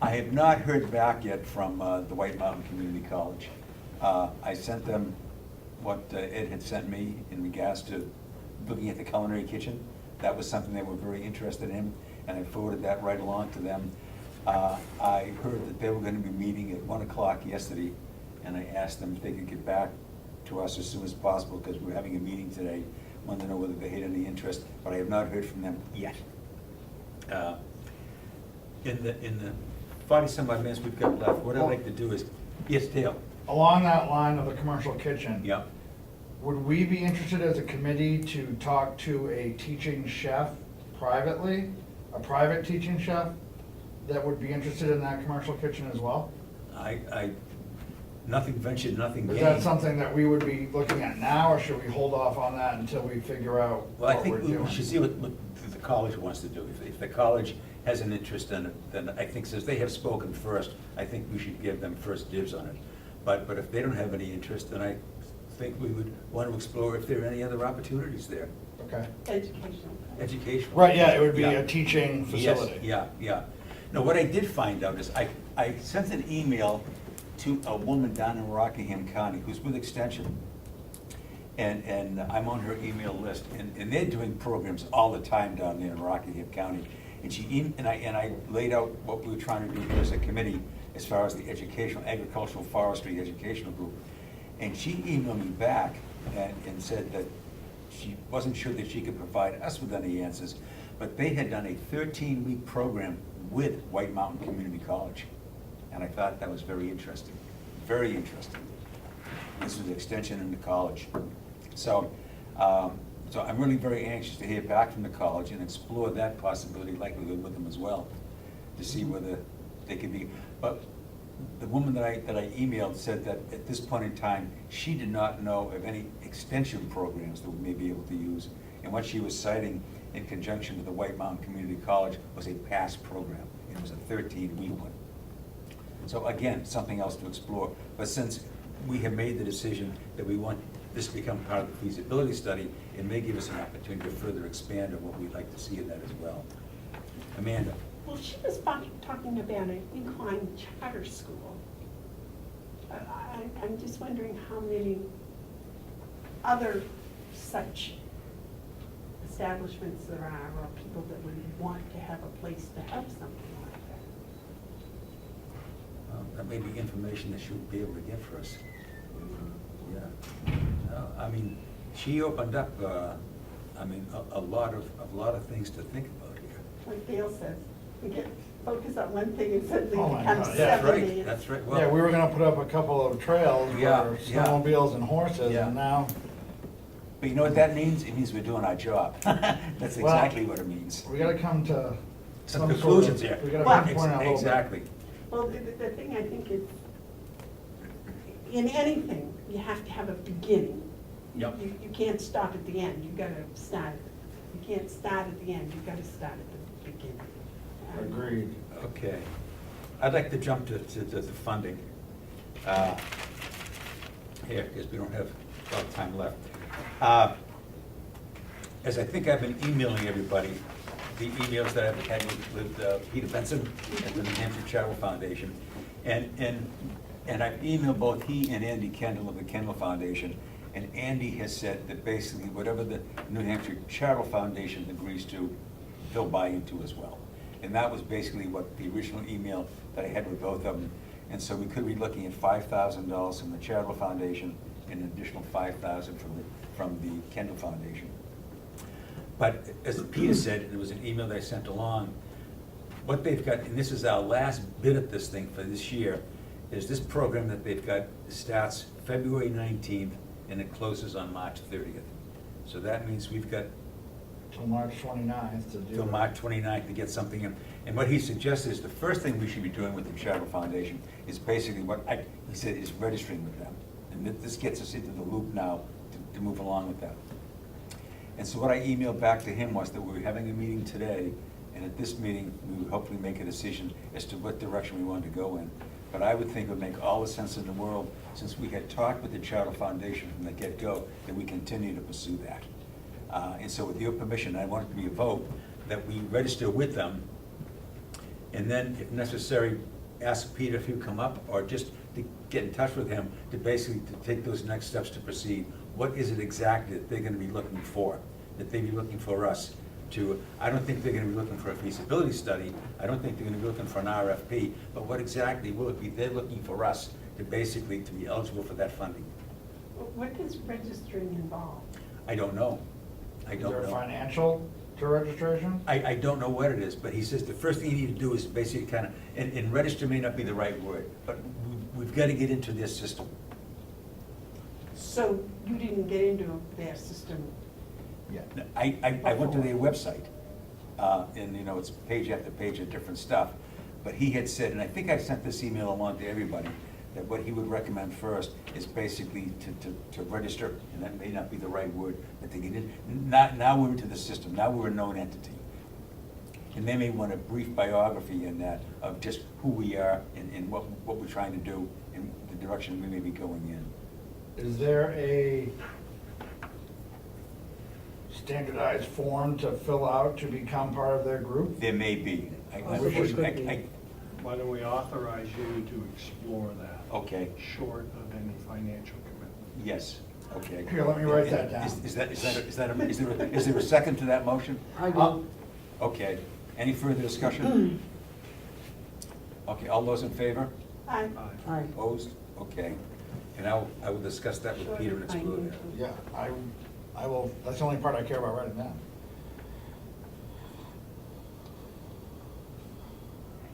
I have not heard back yet from the White Mountain Community College. I sent them what Ed had sent me in regards to looking at the culinary kitchen. That was something they were very interested in, and I forwarded that right along to them. I heard that they were gonna be meeting at 1 o'clock yesterday, and I asked them if they could get back to us as soon as possible, because we're having a meeting today. Wanted to know whether they had any interest, but I have not heard from them yet. In the 40-some odd minutes we've got left, what I'd like to do is, yes, Dale? Along that line of the commercial kitchen. Yeah. Would we be interested as a committee to talk to a teaching chef privately, a private teaching chef that would be interested in that commercial kitchen as well? Nothing ventured, nothing gained. Is that something that we would be looking at now, or should we hold off on that until we figure out Well, I what we're think doing? we should see what the college wants to do. If the college has an interest in it, then I think, since they have spoken first, I think we should give them first dibs on it. But if they don't have any interest, then I think we would want to explore if there are any other opportunities there. Okay. Educational. Educational. Right, yeah, it would be Yeah. a teaching facility. Yes, yeah. No, what I did find out is I sent an email to a woman down in Rockingham County who's with Extension. And I'm on her email list, and they're doing programs all the time down there in Rockingham County. And I laid out what we were trying to do here as a committee as far as the educational, agricultural, forestry, educational group. And she emailed me back and said that she wasn't sure that she could provide us with any answers, but they had done a 13-week program with White Mountain Community College. And I thought that was very interesting, very interesting. This was Extension into college. So I'm really very anxious to hear back from the college and explore that possibility, likelihood with them as well, to see whether they could be. But the woman that I emailed said that at this point in time, she did not know of any extension programs that we may be able to use. And what she was citing in conjunction with the White Mountain Community College was a past program. It was a 13-week one. So again, something else to explore. But since we have made the decision that we want this to become part of the feasibility study, it may give us an opportunity to further expand on what we'd like to see in that as well. Amanda? Well, she was talking about an incline charter school. I'm just wondering how many other such establishments there are, or people that would want to have a place to have something like that. That may be information that she would be able to get for us. Yeah. No, I mean, she opened up, a lot of things to think about here. Like Dale says, we get focus on one thing and suddenly Oh it my becomes God, That's 7 right, days. that's right. Yeah, we were gonna put up a couple of trails Yeah, for yeah. snowmobiles and horses, Yeah. and now, But you know what that means? It means we're doing our job. That's Well, exactly what it means. we gotta come to Some some conclusions sort of, here. we gotta Well, pinpoint a little bit. Exactly. Well, the thing I think is, in anything, you have to have a beginning. Yep. You can't stop at the end, you've got to start. You can't start at the end, you've got to start at the beginning. Agreed. Okay. I'd like to jump to the funding. Here, because we don't have a lot of time left. As I think I've been emailing everybody, the emails that I've had with Peter Benson at the New Hampshire Charitable Foundation. And I've emailed both he and Andy Kendall of the Kendall Foundation. And Andy has said that basically whatever the New Hampshire Charitable Foundation agrees to, he'll buy into as well. And that was basically what the original email that I had with both of them. And so we could be looking at $5,000 from the Charitable Foundation and an additional $5,000 from the Kendall Foundation. But as Peter said, and it was an email that I sent along, what they've got, and this is our last bid at this thing for this year, is this program that they've got starts February 19th and it closes on March 30th. So that means we've got Till March 29th to do. till it. March 29th to get something in. And what he suggests is the first thing we should be doing with the Charitable Foundation is basically he said is registering with them. And this gets us into the loop now to move along with that. And so what I emailed back to him was that we were having a meeting today, and at this meeting, we would hopefully make a decision as to what direction we wanted to go in. But I would think it would make all the sense in the world, since we had talked with the Charitable Foundation from the get-go, that we continue to pursue that. And so with your permission, I want it to be a vote that we register with them, and then, if necessary, ask Peter if he'll come up, or just to get in touch with him to basically to take those next steps to proceed. What is it exactly that they're gonna be looking for, that they'd be looking for us to? I don't think they're gonna be looking for a feasibility study, I don't think they're gonna be looking for an RFP, but what exactly will it be they're looking for us to basically to be eligible for that funding? What does registering involve? I don't know. I Is don't there know. financial to registration? I don't know what it is, but he says the first thing you need to do is basically kind of, and register may not be the right word, but we've got to get into their system. So you didn't get into their system? Yeah. I went to their website, and, you know, it's page after page of different stuff. But he had said, and I think I sent this email along to everybody, that what he would recommend first is basically to register, and that may not be the right word, but to get in. Now we're into the system, now we're a known entity. And they may want a brief biography in that of just who we are and what we're trying to do and the direction we may be going in. Is there a standardized form to fill out to become part of their group? There may be. Why don't we authorize you to explore that? Okay, Short of any financial commitment. yes, okay. Here, let me write that down. Is there a second to that motion? I do. Okay, any further discussion? Okay, all those in favor? I, Aye. Opposed? Okay. And I will discuss that with Peter and explore that. Yeah, I will, that's the only part I care about writing down.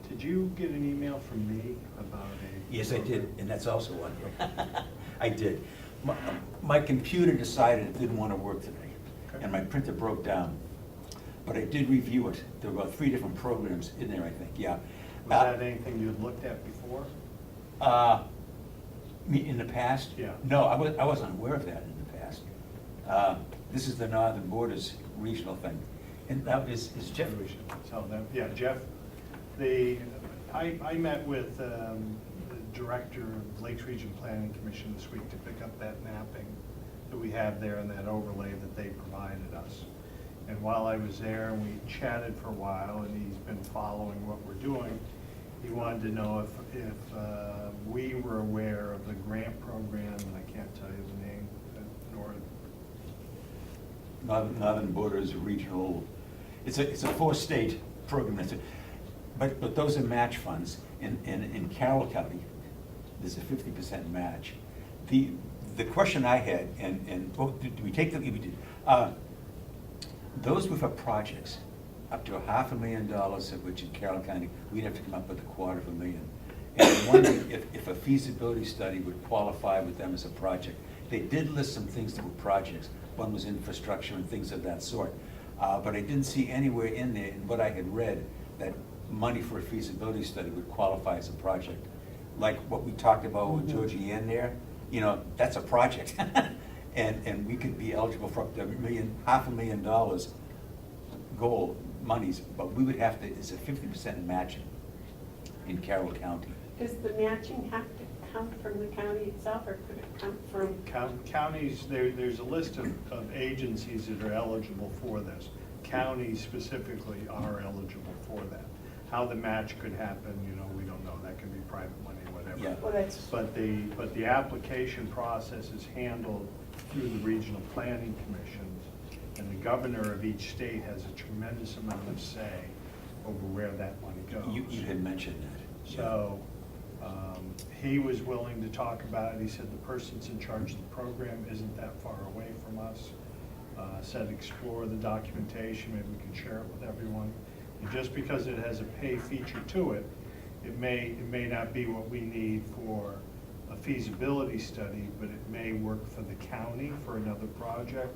Did you get an email from me about a? Yes, I did, and that's also on here. I did. My computer decided it didn't want to work today, and my printer broke down. But I did review it. There were about 3 different programs in there, I think, yeah. Was that anything you had looked at before? Me, in the past? Yeah. No, I wasn't aware of that in the past. This is the Northern Borders Regional thing. And that is Jeff. So, yeah, Jeff, I met with the director of Lakes Region Planning Commission this week to pick up that mapping that we have there and that overlay that they provided us. And while I was there, we chatted for a while, and he's been following what we're doing. He wanted to know if we were aware of the grant program, and I can't tell you the name, nor Northern Borders Regional, it's a 4-state program. But those are match funds. In Carroll County, there's a 50% match. The question I had, did we take them? We did. Those were for projects up to $500,000, of which in Carroll County, we'd have to come up with $250,000. And I wondered if a feasibility study would qualify with them as a project. They did list some things that were projects. One was infrastructure and things of that sort. But I didn't see anywhere in there, in what I had read, that money for a feasibility study would qualify as a project. Like what we talked about with Georgie Ann there, you know, that's a project. And we could be eligible for up to $500,000 goal monies, but we would have to, it's a 50% matching in Carroll County. does the matching have to come from the county itself, or could it come from? Counties, there's a list of agencies that are eligible for this. Counties specifically are eligible for that. How the match could happen, you know, we don't know. That could be private money, whatever. Yeah. Well, that's, But the application process is handled through the regional planning commissions, and the governor of each state has a tremendous amount of say over where that money goes. You had mentioned that. So, he was willing to talk about it. He said the person's in charge of the program isn't that far away from us. Said explore the documentation, maybe we can share it with everyone. And just because it has a pay feature to it, it may not be what we need for a feasibility study, but it may work for the county for another project.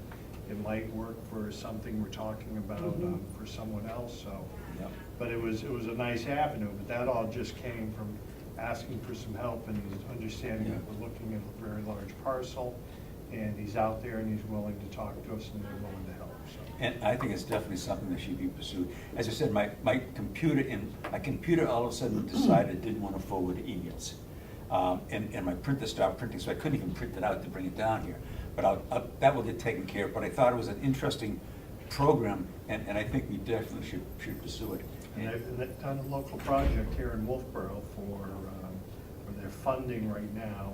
It might work for something we're talking about for someone else, so. Yep. But it was a nice avenue, but that all just came from asking for some help and his understanding that we're looking at a very large parcel, and he's out there and he's willing to talk to us and they're willing to help, so. And I think it's definitely something that should be pursued. As I said, my computer all of a sudden decided it didn't want to forward emails. And my printer stopped printing, so I couldn't even print it out to bring it down here. But that will get taken care of. But I thought it was an interesting program, and I think we definitely should pursue it. And they've done a local project here in Wolfboro for their funding right now.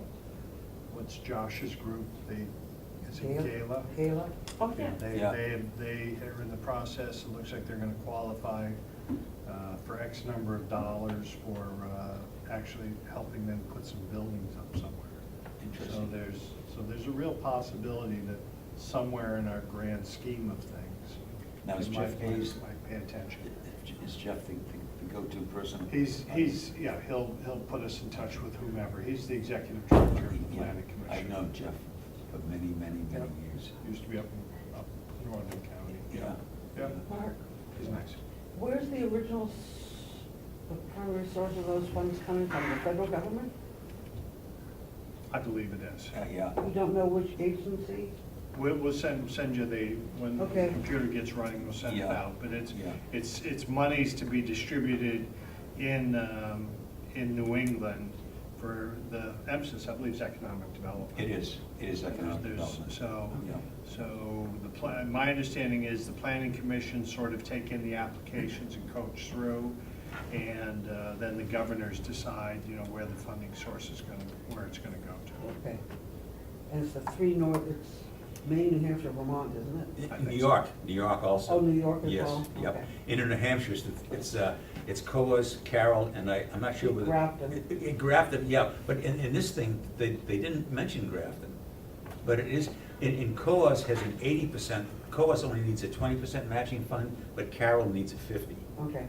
What's Josh's group? Is it Gala? Kayla? oh, yeah. They are in the process. It looks like they're gonna qualify for X number of dollars for actually helping them put some buildings up somewhere. So Interesting. So there's a real possibility that somewhere in our grand scheme of things. Now, is we Jeff Hayes, might pay attention. is Jeff the go-to person? Yeah, he'll put us in touch with whomever. He's the executive director of the Yeah, planning commission. I know Jeff for many, many, many years. Used to be up Northern County. Yeah. Yeah, Mark, he's nice. where's the original, the primary source of those funds coming from, the federal government? I believe it is. Yeah. You don't know which agency? We'll send you when the Okay. computer gets running, we'll send it Yeah. out. But Yeah. it's monies to be distributed in New England for the emphasis, I believe, is economic development. It is economic There's- development. So, Yeah. my understanding is the planning commission sort of take in the applications and coach through, and then the governors decide, where the funding source is where it's gonna go to. Okay. And it's the three north, it's Maine, New Hampshire, Vermont, isn't it? New York also. Oh, New York as Yes, well? yep. Okay. In New Hampshire, it's Coas, Carroll, and I'm not sure whether. Grafton. Grafton, yeah, but in this thing, they didn't mention Grafton. But it is, in Coas has an 80%, Coas only needs a 20% matching fund, but Carroll needs a 50. Okay.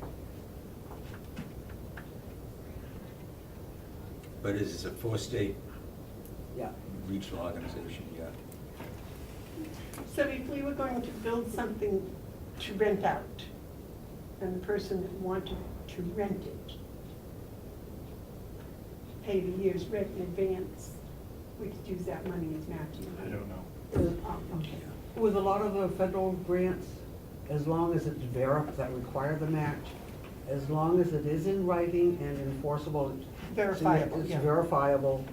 But it is a four-state Yeah. regional organization, yeah. So if we were going to build something to rent out, and the person that wanted to rent it pay the year's rent in advance, we could use that money as matching. I don't know. Oh, okay. With a lot of the federal grants, as long as it's that require the match, as long as it is in writing and enforceable. Verifiable, It's yeah. verifiable,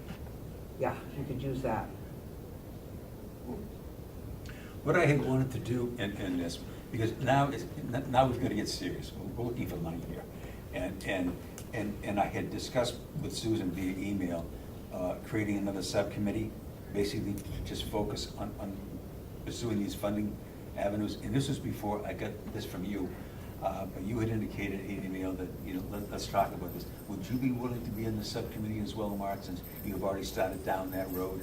yeah, you could use that. What I had wanted to do in this, because now we've got to get serious. We're looking for money here. And I had discussed with Susan via email, creating another subcommittee, basically to just focus on pursuing these funding avenues. And this was before I got this from you. But you had indicated in email that, let's talk about this. Would you be willing to be in the subcommittee as well, Mark, since you've already started down that road?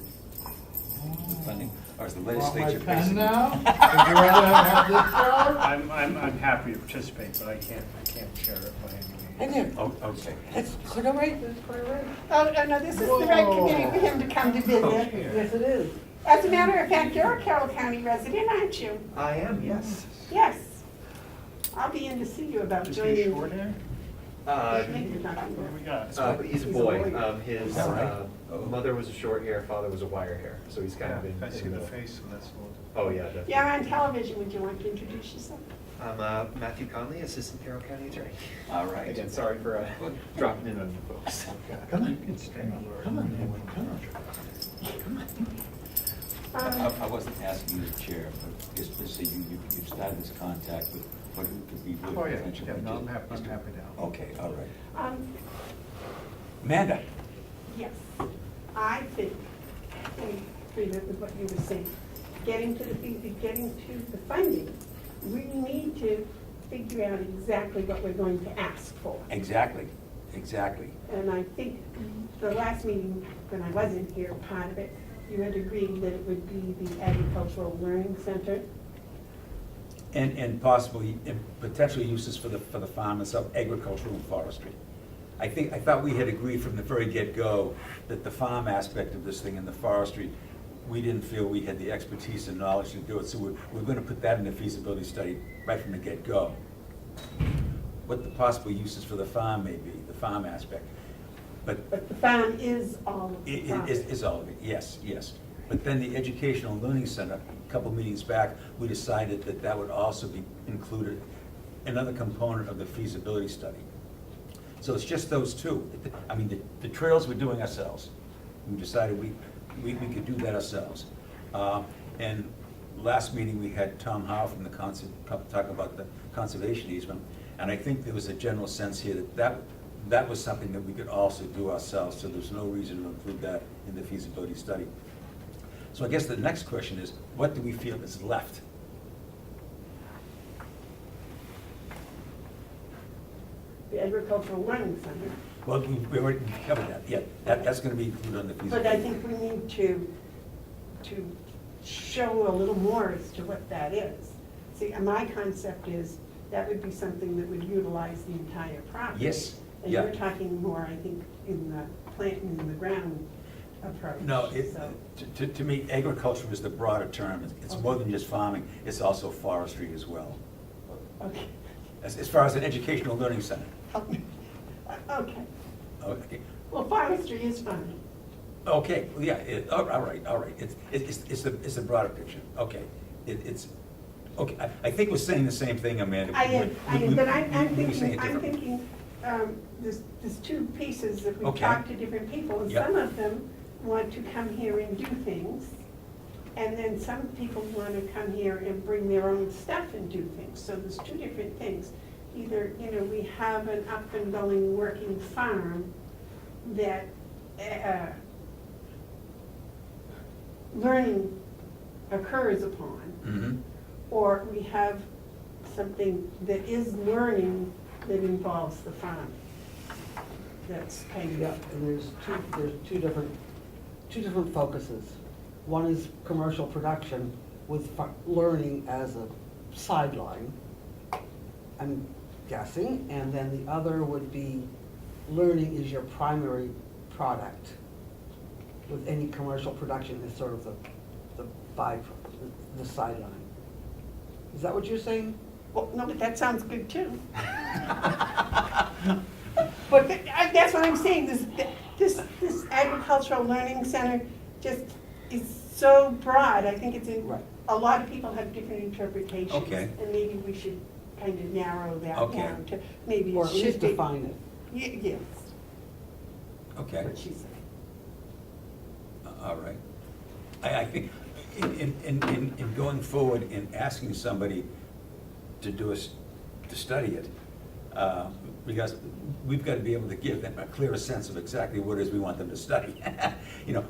With funding, or is the Want my legislature pen basically? now? Would you rather have this card? I'm happy to participate, but I can't share it by any means. Oh, okay. It's put away, Oh, no, this is the right committee for him to come to visit. yes, it is. As a matter of fact, you're a Carroll County resident, aren't you? I am, yes. Yes. I'll be in to see you about Is he joining. short hair? Maybe not. What do we got? He's a He's a boy. boy. His Is that right? mother was a short hair, father was a wire hair, so he's kind of in I see in the the. face, so that's a little. Oh, yeah, definitely. You're on television, would you like to introduce yourself? I'm Matthew Conley, Assistant Carroll County Attorney. All right. Again, sorry for dropping in on you folks. Come on. You can stay. Come on. Come on. I wasn't asking you to chair, but just to say you've started this contact with what could be Oh, really yeah, potential. yeah, no, I'm happy to help. Okay, all right. Um, Amanda? Yes, I think, in agreement with what you were saying, getting to the funding, we need to figure out exactly what we're going to ask for. Exactly. And I think the last meeting, when I wasn't here, part of it, you had agreed that it would be the Agricultural Learning Center. And possibly, and potential uses for the farm itself, agricultural and forestry. I thought we had agreed from the very get-go that the farm aspect of this thing and the forestry, we didn't feel we had the expertise and knowledge to do it, so we're gonna put that in the feasibility study right from the get-go. What the possible uses for the farm may be, the farm aspect. But The farm is all of the it farm. is all of it, yes. But then the Educational Learning Center, a couple meetings back, we decided that that would also be included, another component of the feasibility study. So it's just those two. I mean, the trails we're doing ourselves. We decided we could do that ourselves. And last meeting, we had Tom Howe from the talk about the conservation easement. And I think there was a general sense here that was something that we could also do ourselves, so there's no reason to include that in the feasibility study. So I guess the next question is, what do we feel is left? The Agricultural Learning Center. Well, we already covered that, yeah, that's gonna be included on the feasibility. But I think we need to to show a little more as to what that is. See, my concept is that would be something that would utilize the entire property. Yes, And yeah. you're talking more, I think, in the planting in the ground approach. No, so. to me, agriculture is the broader term. It's more than just farming, it's also forestry as well, Okay. as far as an educational learning center. Okay. Okay, Well, forestry is fine. okay, well, yeah, all right. It's the broader picture, okay. It's, okay, I think we're saying the same thing, Amanda. I am, but I'm We're saying thinking, it I'm differently. thinking, there's two pieces that we Okay. talked to different people, and Yep. some of them want to come here and do things, and then some people want to come here and bring their own stuff and do things, so there's two different things. Either, we have an up and going working farm that, learning occurs upon, Mhm. or we have something that is learning that involves the farm. That's kind Yeah, of, and there's two different focuses. One is commercial production with learning as a sideline, I'm guessing, and then the other would be learning is your primary product, with any commercial production is sort of the sideline. Is that what you're saying? well, no, but that sounds good too. But that's what I'm saying, this agricultural learning center just is so broad, I think it's in, Right. a lot of people have different interpretations. Okay. And maybe we should kind of narrow that Okay. down to, maybe Or it at should least be. define it. Yes, Okay. what she said. All right. I think in going forward and asking somebody to to study it, because we've got to be able to give them a clearer sense of exactly what it is we want them to study.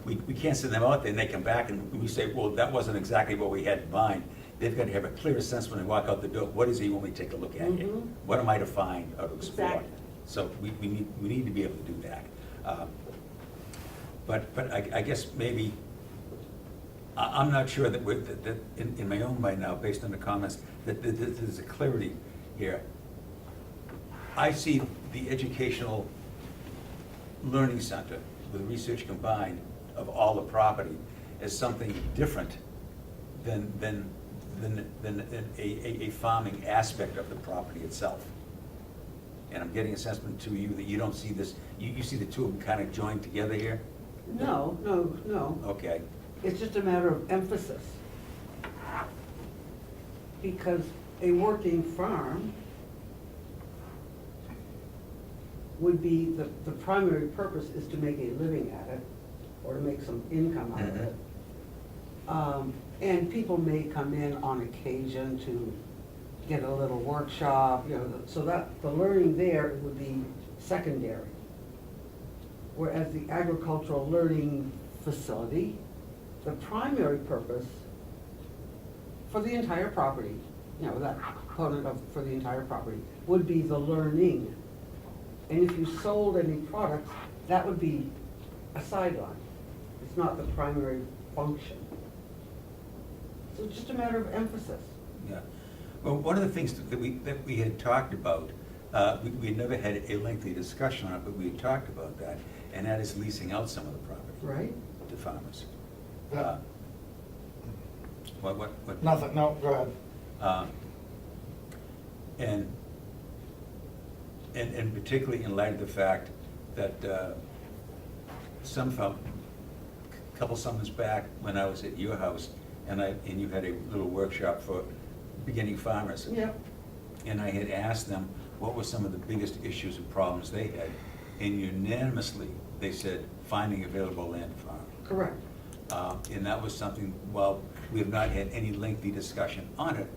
We can't send them out there and they come back and we say, well, that wasn't exactly what we had in mind. They've got to have a clearer sense when they walk out the door. What is he when we take a look at here? Mhm. What am I to find or to explore? Exactly. So we need to be able to do that. But I guess maybe, I'm not sure that that in my own mind now, based on the comments, that there's a clarity here. I see the educational learning center with research combined of all the property as something different than a farming aspect of the property itself. And I'm getting a sense from to you that you don't see this, you see the two of them kind of joined together here? No. Okay, It's just a matter of emphasis. Because a working farm would be, the primary purpose is to make a living at it, or to make some income out of it. And people may come in on occasion to get a little workshop, so that, the learning there would be secondary. Whereas the agricultural learning facility, the primary purpose for the entire property, that component for the entire property, would be the learning. And if you sold any products, that would be a sideline. It's not the primary function. So it's just a matter of emphasis. yeah. Well, one of the things that we had talked about, we had never had a lengthy discussion on it, but we had talked about that, and that is leasing out some of the property. Right? To farmers. Yeah. What? Nothing, no, go ahead. And particularly in light of the fact that a couple summers back, when I was at your house, and you had a little workshop for beginning farmers. Yep. And I had asked them what were some of the biggest issues and problems they had, and unanimously, they said, finding available land to farm. Correct. And that was something, while we have not had any lengthy discussion on it,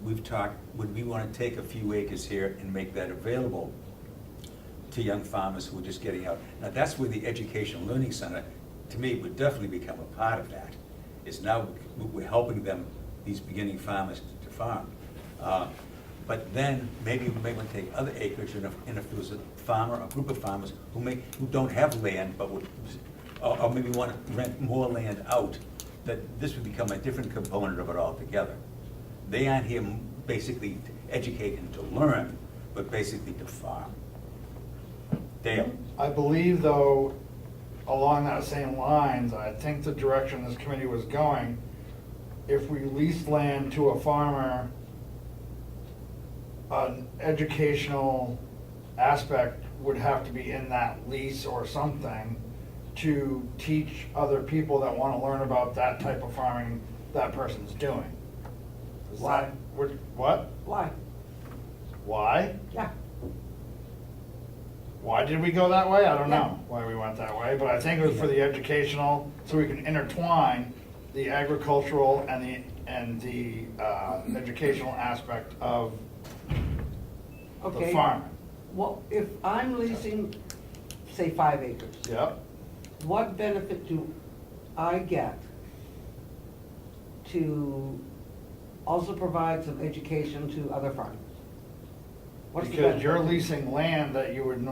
we've talked, would we want to take a few acres here and make that available to young farmers who are just getting out? Now, that's where the Educational Learning Center, to me, would definitely become a part of that. Is now we're helping them, these beginning farmers, to farm. But then, maybe we may want to take other acreage, and if there was a farmer, a group of farmers who don't have land, but would, or maybe want to rent more land out that this would become a different component of it altogether. They aren't here basically to educate and to learn, but basically to farm. Dale? I believe, though, along that same lines, I think the direction this committee was going, if we leased land to a farmer, an educational aspect would have to be in that lease or something to teach other people that want to learn about that type of farming that person's doing. Is Why? What? Why? Why? Yeah. Why did we go that way? I don't Yeah. know why we went that way, but I think it was for the educational, so we can intertwine the agricultural and the educational aspect of the Okay. farming. Well, if I'm leasing, say, 5 acres, Yep. what benefit do I get to also provide some education to other farmers? What's the Because you're benefit? leasing land that you would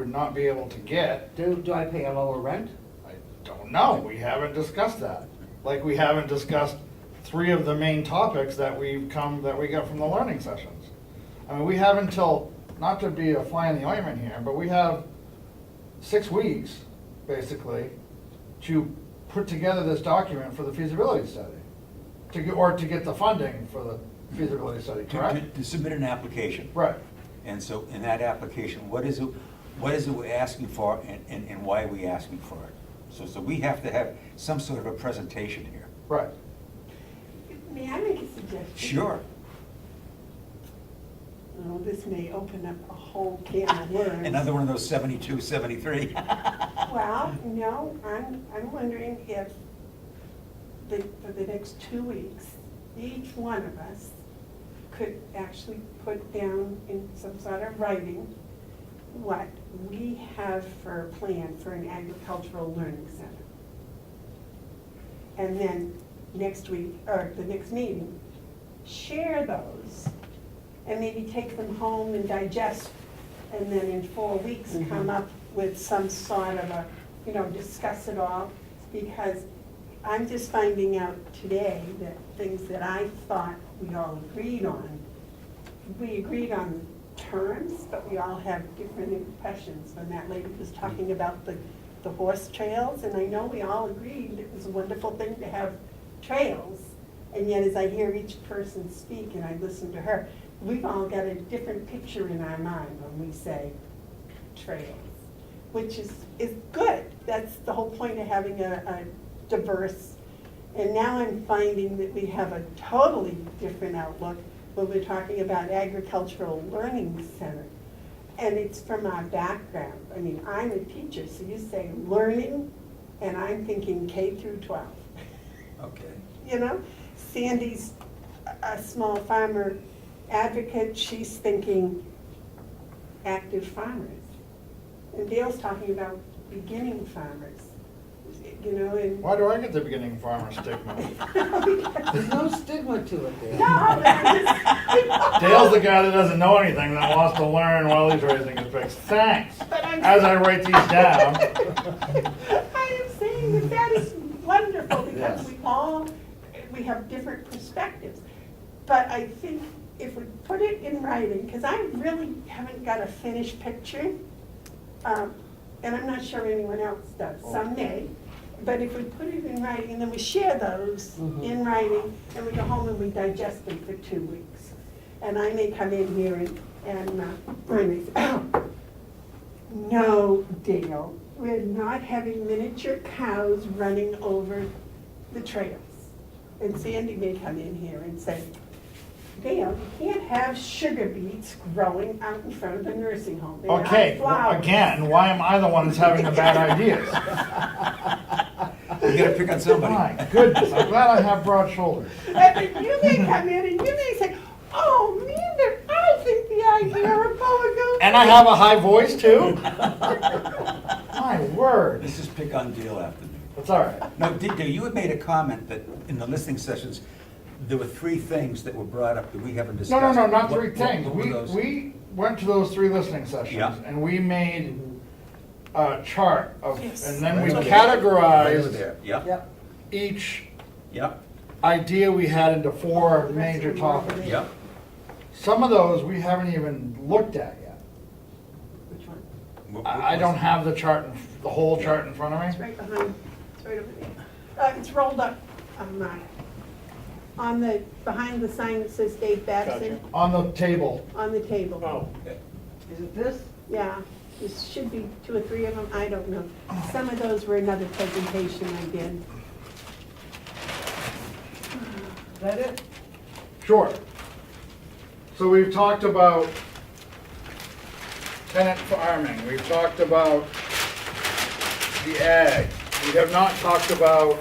not be able to get. Do I pay a lower rent? I don't know, we haven't discussed that. Like, we haven't discussed 3 of the main topics that we got from the learning sessions. I mean, we have until, not to be a fly in the ointment here, but we have 6 weeks, basically, to put together this document for the feasibility study. To get the funding for the feasibility study, correct? To submit an application. Right, And so in that application, what is it we're asking for and why are we asking for it? So we have to have some sort of a presentation here. right. May I make a suggestion? Sure. Oh, this may open up a whole can of worms. Another one of those 72, 73. Well, no, I'm wondering if for the next 2 weeks, each one of us could actually put down in some sort of writing what we have for a plan for an agricultural learning center. And then next week, or the next meeting, share those and maybe take them home and digest, and then in 4 weeks come up with some sort of a, discuss it all. Because I'm just finding out today that things that I thought we all agreed on, we agreed on terms, but we all have different impressions. When that lady was talking about the horse trails, and I know we all agreed it was a wonderful thing to have trails, and yet as I hear each person speak and I listen to her, we've all got a different picture in our mind when we say trails, which is good. That's the whole point of having a diverse, and now I'm finding that we have a totally different outlook when we're talking about agricultural learning center. And it's from our background. I mean, I'm a teacher, so you say learning, and I'm thinking K through 12. Okay. Sandy's a small farmer advocate, she's thinking active farmers. And Dale's talking about beginning farmers, and. Why do I get the beginning farmer stigma? There's no stigma to it there. No, but I'm Dale's the guy that doesn't know anything that wants to learn while he's raising his pigs. Thanks. But I'm- As I write these down. I am saying that is wonderful because Yes. we have different perspectives. But I think if we put it in writing, because I really haven't got a finished picture, and I'm not sure anyone else does, some may, but if we put it in writing and then we share those in writing, and we go home and we digest them for 2 weeks. And I may come in here and I may say, oh, no, Dale, we're not having miniature cows running over the trails. And Sandy may come in here and say, Dale, you can't have sugar beets growing out in front of the nursing home. They're not Okay, well, flowers." again, why am I the one that's having the bad ideas? You gotta pick on somebody. My goodness, I'm glad I have broad shoulders. And then you may come in and you may say, oh, man, I think the idea of going. And I have a high voice too? My word. Let's just pick on Dale after me. That's all right. No, you had made a comment that in the listening sessions, there were 3 things that were brought up that we haven't discussed. No, not What- 3 what- things. what were those? We went to those 3 listening sessions Yeah. and we made a chart of, Yes. and then we Right over categorized there, yeah. Yep. each Yep, idea we had into 4 major topics. yep. Some of those we haven't even looked at yet. Which one? I don't have the chart, the whole chart in front of It's me. right behind, it's right over there. It's rolled up, Mark. On the, behind the sign that says Dave Babson, On the table. on the table. Oh, Is it this? Yeah, there should be 2 or 3 of them, I don't know. Some of those were another presentation I did. Is that it? Sure. So we've talked about tenant farming, we've talked about the ag. We have not talked about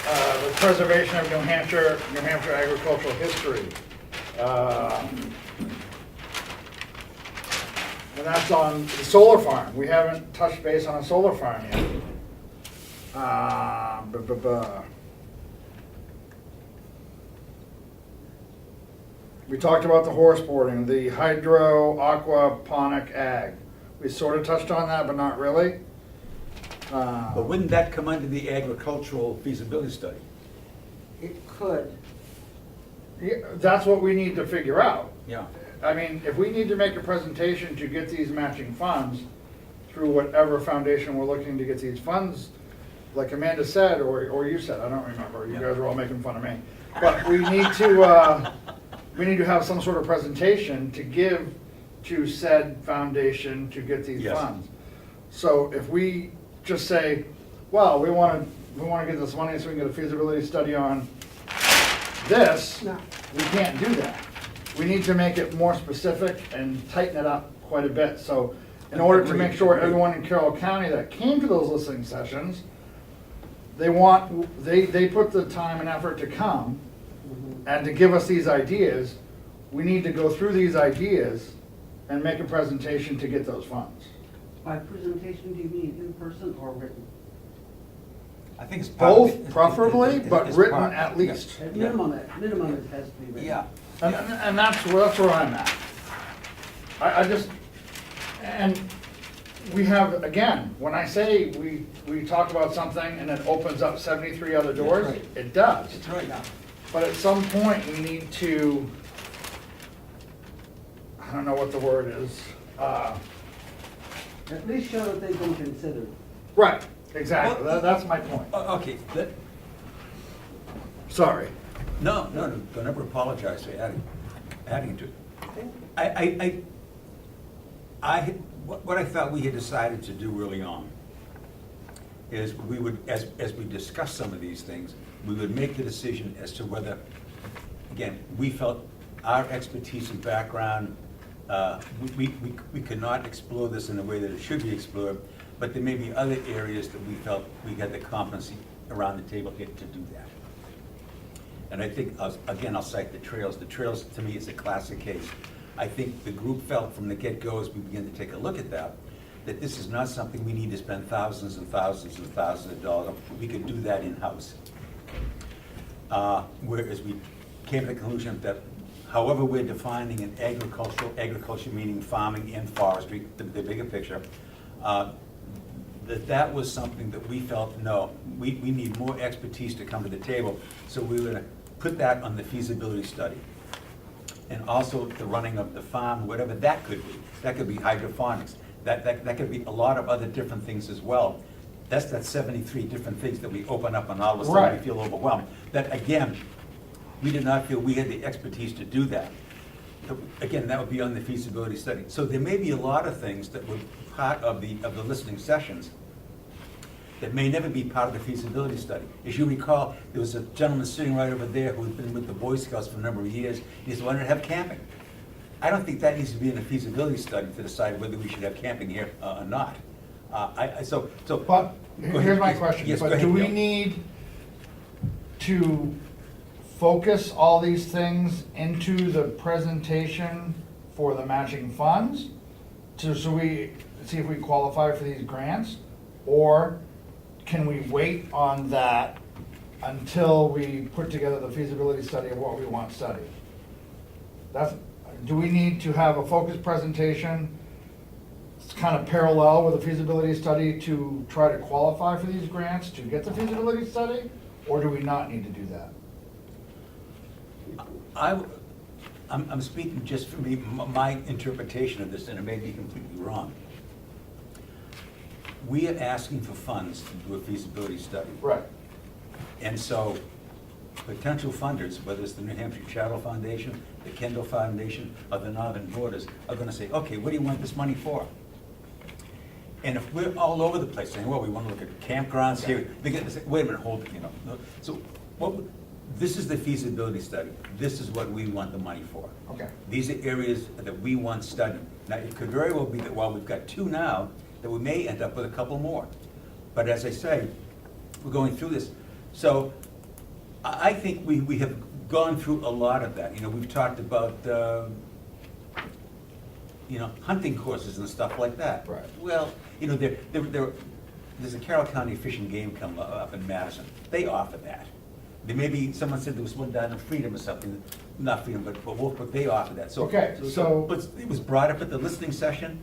the preservation of New Hampshire agricultural history. And that's on the solar farm. We haven't touched base on a solar farm yet. We talked about the horse boarding, the hydro aquaponic ag. We sort of touched on that, but not really. But wouldn't that come under the agricultural feasibility study? It could. Yeah, that's what we need to figure out. Yeah. I mean, if we need to make a presentation to get these matching funds through whatever foundation we're looking to get these funds, like Amanda said, or you said, I don't remember, you guys were all making fun of me. But we need to have some sort of presentation to give to said foundation to get these Yes. funds. So if we just say, well, we want to get this money so we can get a feasibility study on this, No. we can't do that. We need to make it more specific and tighten it up quite a bit. So in order to make sure everyone in Carroll County that came to those listening sessions, they put the time and effort to come and to give us these ideas. We need to go through these ideas and make a presentation to get those funds. By presentation, do you mean in person or written? I think it's part of Both preferably, but it's written part- at least. At minimum, it has to be written. Yeah. And that's where I'm at. I just, and we have, again, when I say we talk about something and it opens up 73 other doors, right. it does. That's right. But at some point, we need to, I don't know what the word is. At least show that they've been considered. Right, exactly, that's my point. Okay, Sorry. no, don't ever apologize for adding to it. What I thought we had decided to do early on is we would, as we discuss some of these things, we would make the decision as to whether, again, we felt our expertise and background, we could not explore this in a way that it should be explored, but there may be other areas that we felt we had the competency around the table here to do that. And I think, again, I'll cite the trails. The trails, to me, is a classic case. I think the group felt from the get-go, as we began to take a look at that this is not something we need to spend thousands and thousands and thousands of dollars on. We could do that in-house. Whereas we came to the conclusion that however we're defining an agriculture meaning farming and forestry, the bigger picture, that was something that we felt, no, we need more expertise to come to the table, so we were gonna put that on the feasibility study. And also the running of the farm, whatever that could be. That could be hydroponics. That could be a lot of other different things as well. That's 73 different things that we open up and all of a sudden Right. we feel overwhelmed. That, again, we did not feel we had the expertise to do that. Again, that would be on the feasibility study. So there may be a lot of things that were part of the listening sessions that may never be part of the feasibility study. As you recall, there was a gentleman sitting right over there who had been with the Boy Scouts for a number of years. He wanted to have camping. I don't think that needs to be in a feasibility study to decide whether we should have camping here or not. But Go here's ahead. my question. Yes, go But ahead, do we Bill. need to focus all these things into the presentation for the matching funds? So we see if we qualify for these grants? Or can we wait on that until we put together the feasibility study of what we want studied? Do we need to have a focused presentation kind of parallel with a feasibility study to try to qualify for these grants to get the feasibility study? Or do we not need to do that? I'm speaking just for me, my interpretation of this, and it may be completely wrong. We are asking for funds to do a feasibility study. Right. And so potential funders, whether it's the New Hampshire Charter Foundation, the Kendall Foundation, or the Northern Borders, are gonna say, okay, what do you want this money for? And if we're all over the place saying, well, we wanna look at campgrounds here, they're gonna say, wait a minute, hold it, you know. So this is the feasibility study. This is what we want the money for. Okay. These are areas that we want studied. Now, it could very well be that while we've got 2 now, that we may end up with a couple more. But as I say, we're going through this. So I think we have gone through a lot of that. You know, we've talked about, you know, hunting courses and stuff like that. Right. Well, you know, there's a Carroll County Fish and Game come up in Madison. They offer that. There may be, someone said there was one down in Freedom or something, not Freedom, but Wolfbrook, they offer that. So, Okay, so- but it was brought up at the listening session.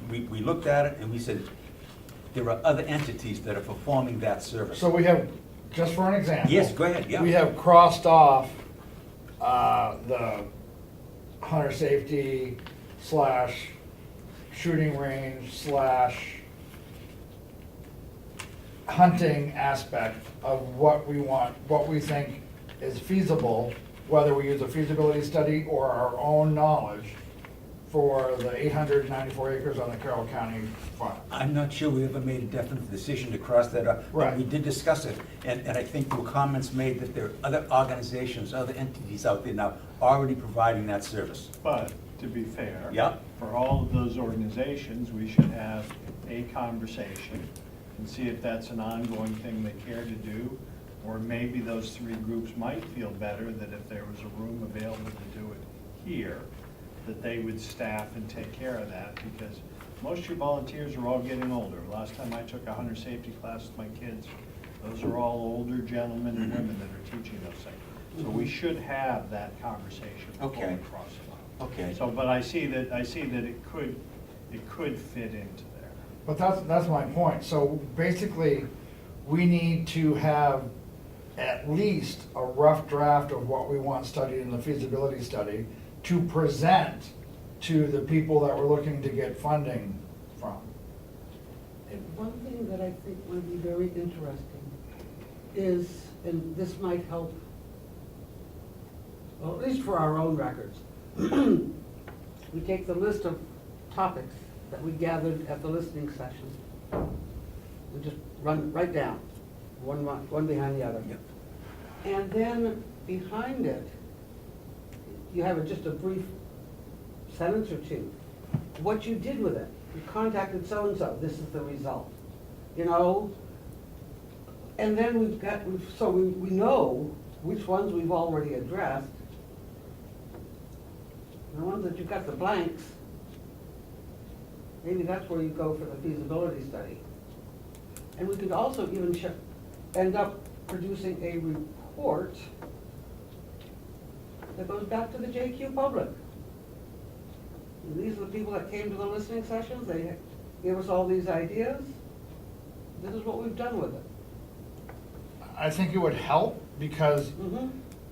We looked at it and we said, there are other entities that are performing that service. So we have, just for an example. Yes, go ahead, yeah. We have crossed off the hunter safety / shooting range / hunting aspect of what we want, what we think is feasible, whether we use a feasibility study or our own knowledge for the 894 acres on the Carroll County farm. I'm not sure we ever made a definite decision to cross that up. But Right. we did discuss it, and I think there were comments made that there are other organizations, other entities out there now already providing that service. But, to be fair. Yeah. For all of those organizations, we should have a conversation and see if that's an ongoing thing they care to do. Or maybe those 3 groups might feel better that if there was a room available to do it here, that they would staff and take care of that, because most of your volunteers are all getting older. Last time I took a hunter safety class with my kids, those are all older gentlemen and women that are teaching those things. So we should have that conversation before we Okay. cross it off. Okay. So, but I see that it could fit into there. But that's my point. So basically, we need to have at least a rough draft of what we want studied in the feasibility study to present to the people that we're looking to get funding from. And one thing that I think would be very interesting is, and this might help, well, at least for our own records, we take the list of topics that we gathered at the listening session. We just run right down, one behind the other. Yep. And then behind it, you have just a brief sentence or 2. What you did with it. You contacted so-and-so, this is the result. You know? And then we know which ones we've already addressed. The ones that you've got the blanks, maybe that's where you go for the feasibility study. And we could also even end up producing a report that goes back to the JQ public. And these are the people that came to the listening sessions, they gave us all these ideas. This is what we've done with it. I think it would help because Mm-hmm.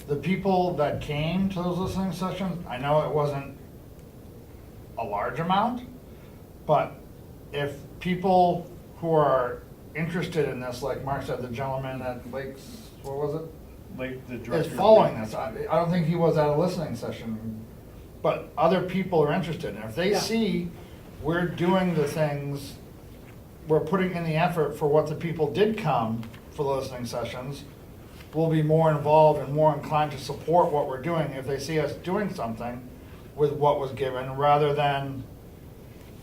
the people that came to those listening sessions, I know it wasn't a large amount, but if people who are interested in this, like Mark said, the gentleman at Lakes, what was it? Like the Is director. following this. I don't think he was at a listening session, but other people are interested. And if they Yeah. see we're doing the things, we're putting in the effort for what the people did come for the listening sessions, we'll be more involved and more inclined to support what we're doing if they see us doing something with what was given, rather than,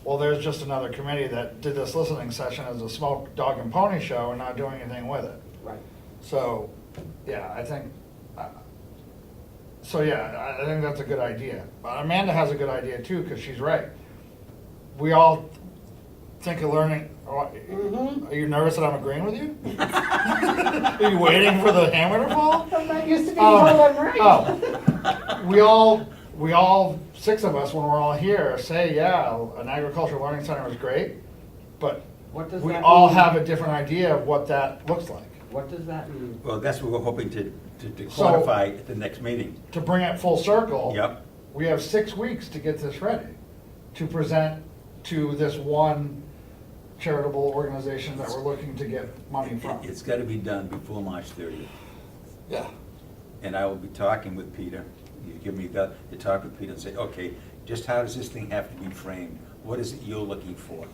well, there's just another committee that did this listening session as a smoke, dog and pony show and not doing anything with it. Right. So, yeah, I think that's a good idea. But Amanda has a good idea too, because she's right. We all think of learning. Mhm. Are you nervous that I'm agreeing with you? Are you waiting for the hammer to fall? I'm not used to being told I'm right. Oh. We all we all, 6 of us, when we're all here, say, yeah, an agricultural learning center is great, but What does we that all mean? have a different idea of what that looks like. What does that mean? Well, that's what we're hoping to So- quantify at the next meeting. To bring it full circle. Yep. We have 6 weeks to get this ready, to present to this one charitable organization that we're looking to get money from. It's gotta be done before March 30th. Yeah. And I will be talking with Peter. You give me to talk with Peter and say, okay, just how does this thing have to be framed? What is it you're looking for?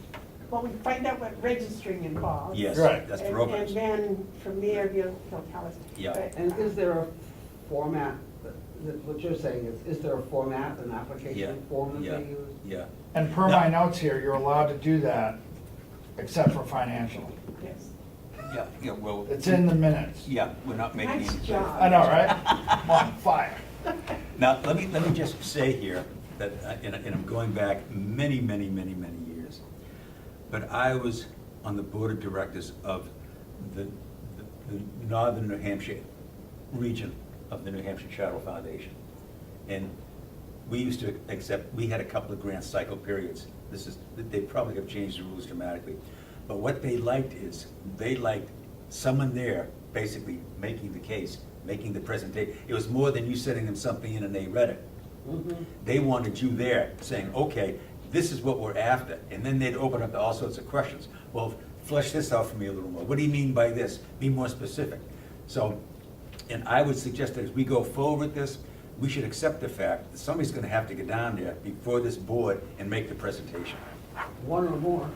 Well, we find out what registering involves. Yes, Right. that's And programs. then from there, he'll tell us. Yeah. But, And is there a format, what you're saying is there a format, an Yeah, application form that yeah, they use? yeah. And per my notes here, you're allowed to do that, except for financial. yes. Yeah, well. It's in the minutes. Yeah, we're not making any. Nice job. I know, right? I'm on fire. Now, let me just say here that, and I'm going back many years, but I was on the board of directors of the northern New Hampshire region of the New Hampshire Charitable Foundation. And we used to accept, we had a couple of grant cycle periods. They probably have changed the rules dramatically. But what they liked is, they liked someone there basically making the case, making the presentation. It was more than you sending them something in and they read it. Mhm. They wanted you there saying, okay, this is what we're after. And then they'd open up to all sorts of questions. Well, flesh this out for me a little more. What do you mean by this? Be more specific. So, and I would suggest that as we go forward with this, we should accept the fact that somebody's gonna have to get down there before this board and make the presentation. One or more.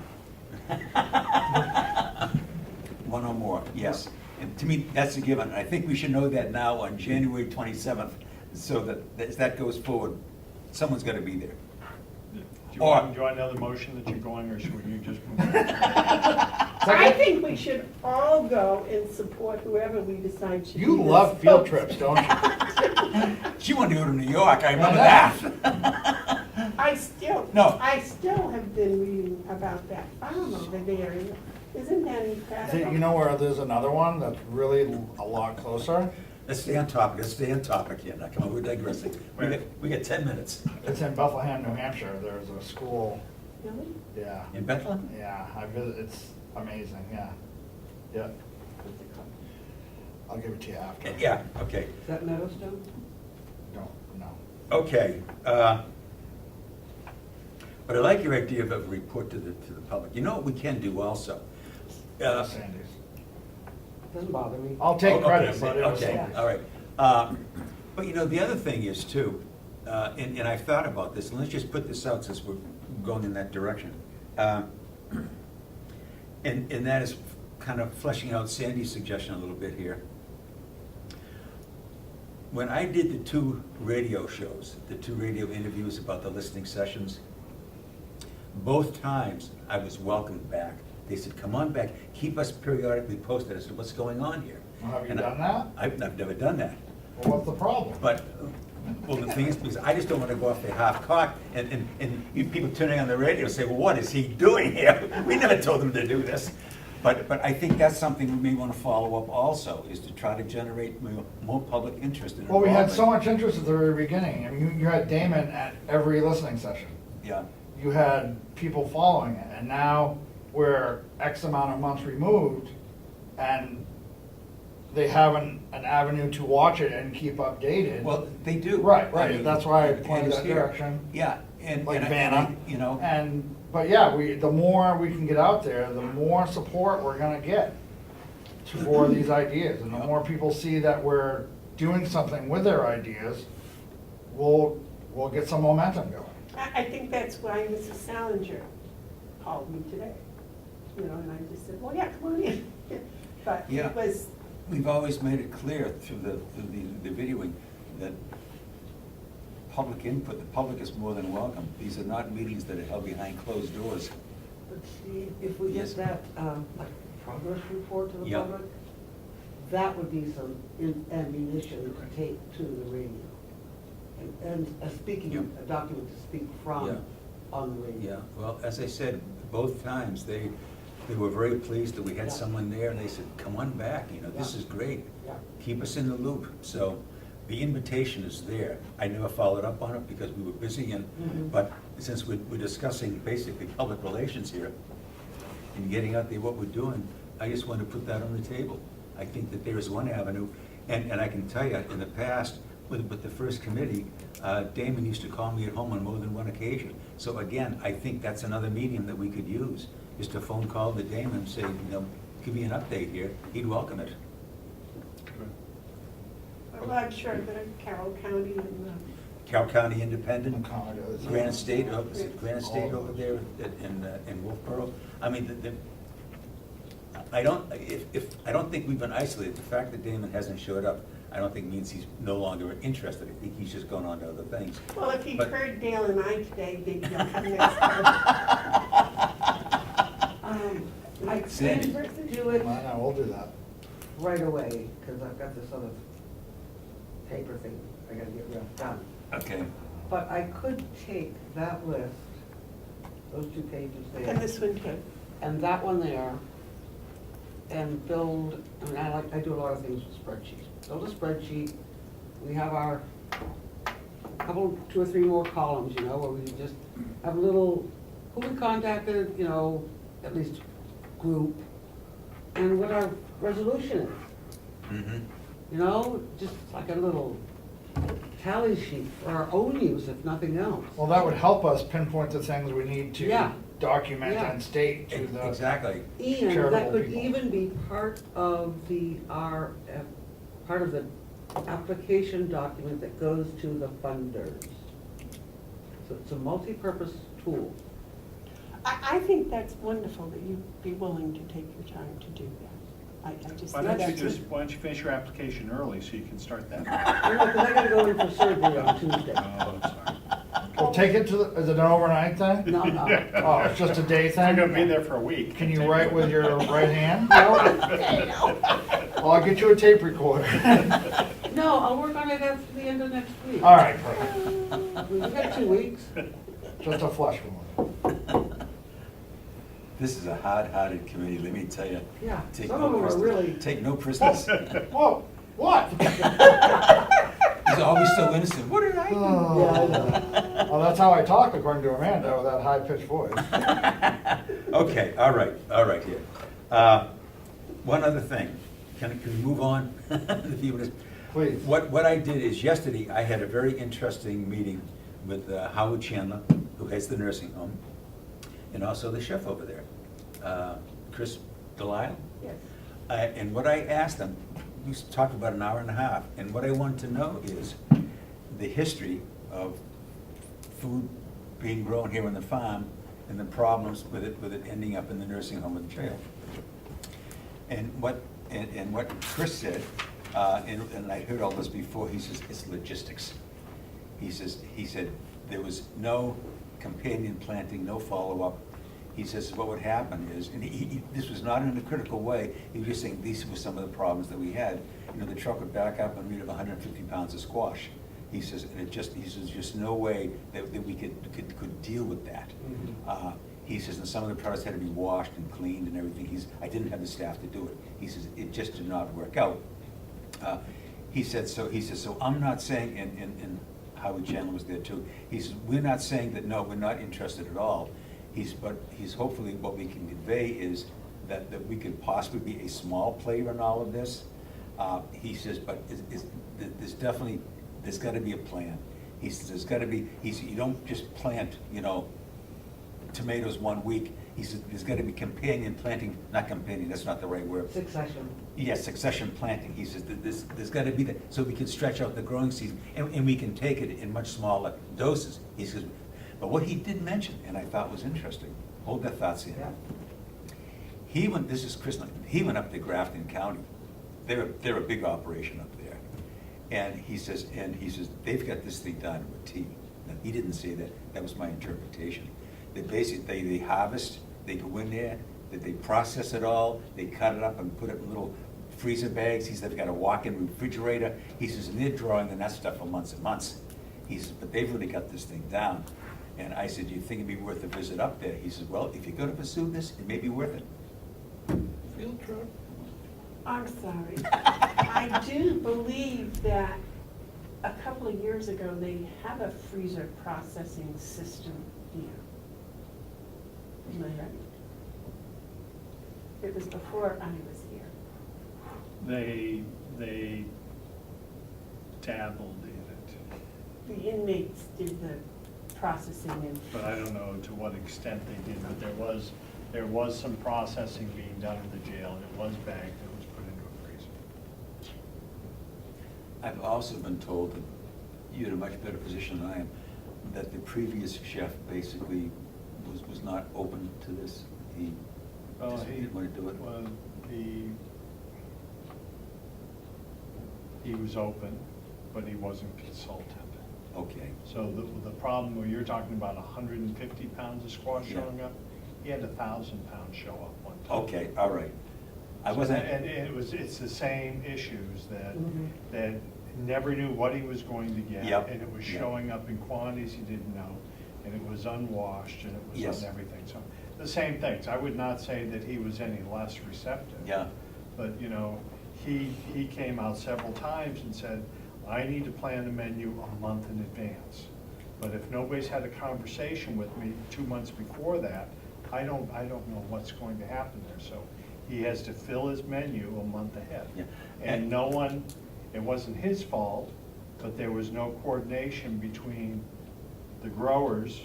One or more, yes. And to me, that's a given. I think we should know that now on January 27th, so that as that goes forward, someone's gonna be there. Do you want another motion that you're going, or should you just move on? I think we should all go and support whoever we decide should. You be the love field spokes- trips, don't you? She wanted to go to New York, I remember I that. I still have been reading about that farm over there. Isn't that incredible? You know where there's another one that's really a lot closer? Let's stay on topic here. Now, come on, we're digressing. We got 10 minutes. It's in Bethlehem, New Hampshire. There's a school, Really? yeah. In Bethlehem? Yeah, I visit, it's amazing, yeah. Yeah, What's it called? I'll give it to you after. Yeah, okay. Is that Meadowstone? No, no. Okay. But I like your idea of a report to the public. You know what we can do also? Sandy's. Doesn't bother me. I'll take Okay, credit, but it was okay, Sandy's. all right. But you know, the other thing is too, and I've thought about this, and let's just put this out since we're going in that direction. And that is kind of fleshing out Sandy's suggestion a little bit here. When I did the 2 radio shows, the 2 radio interviews about the listening sessions, both times I was welcomed back. They said, come on back, keep us periodically posted as to what's going on here. Well, have you And done that? I've never done that. Well, what's the problem? But, well, the thing is, because I just don't want to go off the half-cocked, and you people turning on the radio say, well, what is he doing here? We never told him to do this. But I think that's something we may want to follow up also, is to try to generate more public interest in Well, we had involvement. so much interest at the very beginning. I mean, you had Damon at every listening session. Yeah, You had people following it, and now we're X amount of months removed, and they have an avenue to watch it and keep updated. well, they do. Right, I mean, right, that's why I and pointed it's that here. direction. Yeah, and. Like and I- Vanna. You know. But yeah, the more we can get out there, the more support we're gonna get for these ideas. And the more people see that we're doing something with their ideas, we'll get some momentum going. I think that's why Mrs. Salinger called me today. You know, and I just said, well, yeah, come on in. But Yeah. it was, We've always made it clear through the videoing that public input, the public is more than welcome. These are not meetings that are held behind closed doors. But see, if we Yes. get that, like, progress report to the Yeah. public, that would be some ammunition to take to the radio. And a speaking, Yeah. a document to speak Yeah. from on the radio. Yeah, well, as I said, both times, they were very pleased that we had Yeah. someone there, and they said, come on back, you know, this Yeah. is great. Yeah. Keep us in the loop. So, the invitation is there. I never followed up on it because we were busy but since we're discussing basically public relations here and getting out there what we're doing, I just want to put that on the table. I think that there is one avenue, and I can tell you, in the past, with the first committee, Damon used to call me at home on more than one occasion. So again, I think that's another medium that we could use, just a phone call to Damon and say, give me an update here. He'd welcome it. Well, I'm sure that Carroll County and Carroll County Independent, Condos. Granite State, Granite State over there in Wolfboro. I mean, I don't think we've been isolated. The fact that Damon hasn't showed up, I don't think means he's no longer interested. I think he's just gone on to other things. well, if he But- heard Dale and I today, maybe he'll come next time. I Sandy. can't do it I know, we'll do that. right away, because I've got this other paper thing I gotta get done. Okay. But I could take that list, those 2 pages there. And this one too. And that one there, and build, I mean, I do a lot of things with spreadsheets. Build a spreadsheet, we have our couple, 2 or 3 more columns, where we just have a little, who we contacted, at least group, and what our resolution is. Just like a little tally sheet for our own use, if nothing else. Well, that would help us pinpoint the things we need to Yeah. document Yeah. and state to the. Exactly. And that charitable could people. even be part of the application document that goes to the funders. So it's a multi-purpose tool. I think that's wonderful that you'd be willing to take your time to do that. I just Why think don't that's. why don't you finish your application early so you can start that? Because I gotta go in for surgery on Tuesday. Oh, I'm sorry. Well, take it to is it an overnight thing? No, no. Oh, it's just a day I'm thing? gonna be there for a week. Can you write with your right hand? No, Well, I'll get you a tape recorder. no, I'll work on it after the end of next week. All right, perfect. We've got 2 weeks. Just a flush one. This is a hard-hearted committee, let me tell you. Yeah, Take some no of them are prisoners. really. Take no prisoners. Whoa, what? He's always so innocent. What did I do? Oh. Yeah, I know. Well, that's how I talk, according to Amanda, with that high-pitched voice. Okay, all right here. One other thing, can we move on? If you would- Please. What I did is yesterday, I had a very interesting meeting with Howard Chandler, who heads the nursing home, and also the chef over there, Chris Delisle. Yes. And what I asked them, we talked about an hour and a half, and what I wanted to know is the history of food being grown here on the farm and the problems with it ending up in the nursing home with the jail. And what Chris said, and I heard all this before, he says, it's logistics. He said, there was no companion planting, no follow-up. He says, what would happen is, and this was not in a critical way, he was just saying these were some of the problems that we had. The truck would back up and we'd have 150 pounds of squash. He says, and he says, just no way that we could deal with that. He says, and some of the products had to be washed and cleaned and everything. I didn't have the staff to do it. He says, it just did not work out. He said, so I'm not saying, and Howard Chandler was there too, he says, we're not saying that, no, we're not interested at all. But he's hopefully what we can convey is that we could possibly be a small player in all of this. He says, but there's definitely, there's gotta be a plan. He says, there's gotta be, you don't just plant, tomatoes 1 week. He said, there's gotta be companion planting, not companion, that's not the right word. Succession. Yes, succession planting. He says that there's got to be that, so we can stretch out the growing season, and we can take it in much smaller doses. He says, but what he did mention, and I thought was interesting, hold that thoughts in. Yeah. This is Chris, he went up to Grafton County. They're a big operation up there. And he says, they've got this thing done with tea. Now, he didn't say that, that was my interpretation. They basically, they harvest, they go in there, they process it all, they cut it up and put it in little freezer bags. He said they've got a walk-in refrigerator. He says, and they're drawing on that stuff for months and months. He says, but they've really got this thing down. And I said, do you think it'd be worth a visit up there? He says, well, if you're gonna pursue this, it may be worth it. Field trip? I'm sorry. I do believe that a couple of years ago, they have a freezer processing system here. Am I right? It was before I was here. They dabbled in it, The inmates did the processing and. but I don't know to what extent they did, but there was some processing being done at the jail, and it was bagged, and it was put into a freezer. I've also been told that you're in a much better position than I am, that the previous chef basically was not open to this. He just didn't want to do it. Well, he was open, but he wasn't consulted. Okay. So the problem where you're talking about 150 pounds of squash Yeah. showing up, he had 1,000 pounds show up one time. Okay, all right. I So wasn't. And it's the same issues that, Mhm. that never knew what he was going to get. Yep, And it was yep. showing up in quantities he didn't know, and it was unwashed, and it was Yes. on everything. So the same things. I would not say that he was any less receptive. Yeah. But, you know, he came out several times and said, I need to plan the menu a month in advance. But if nobody's had a conversation with me 2 months before that, I don't know what's going to happen there. So he has to fill his menu a month ahead. Yeah. And no one, it wasn't his fault, but there was no coordination between the growers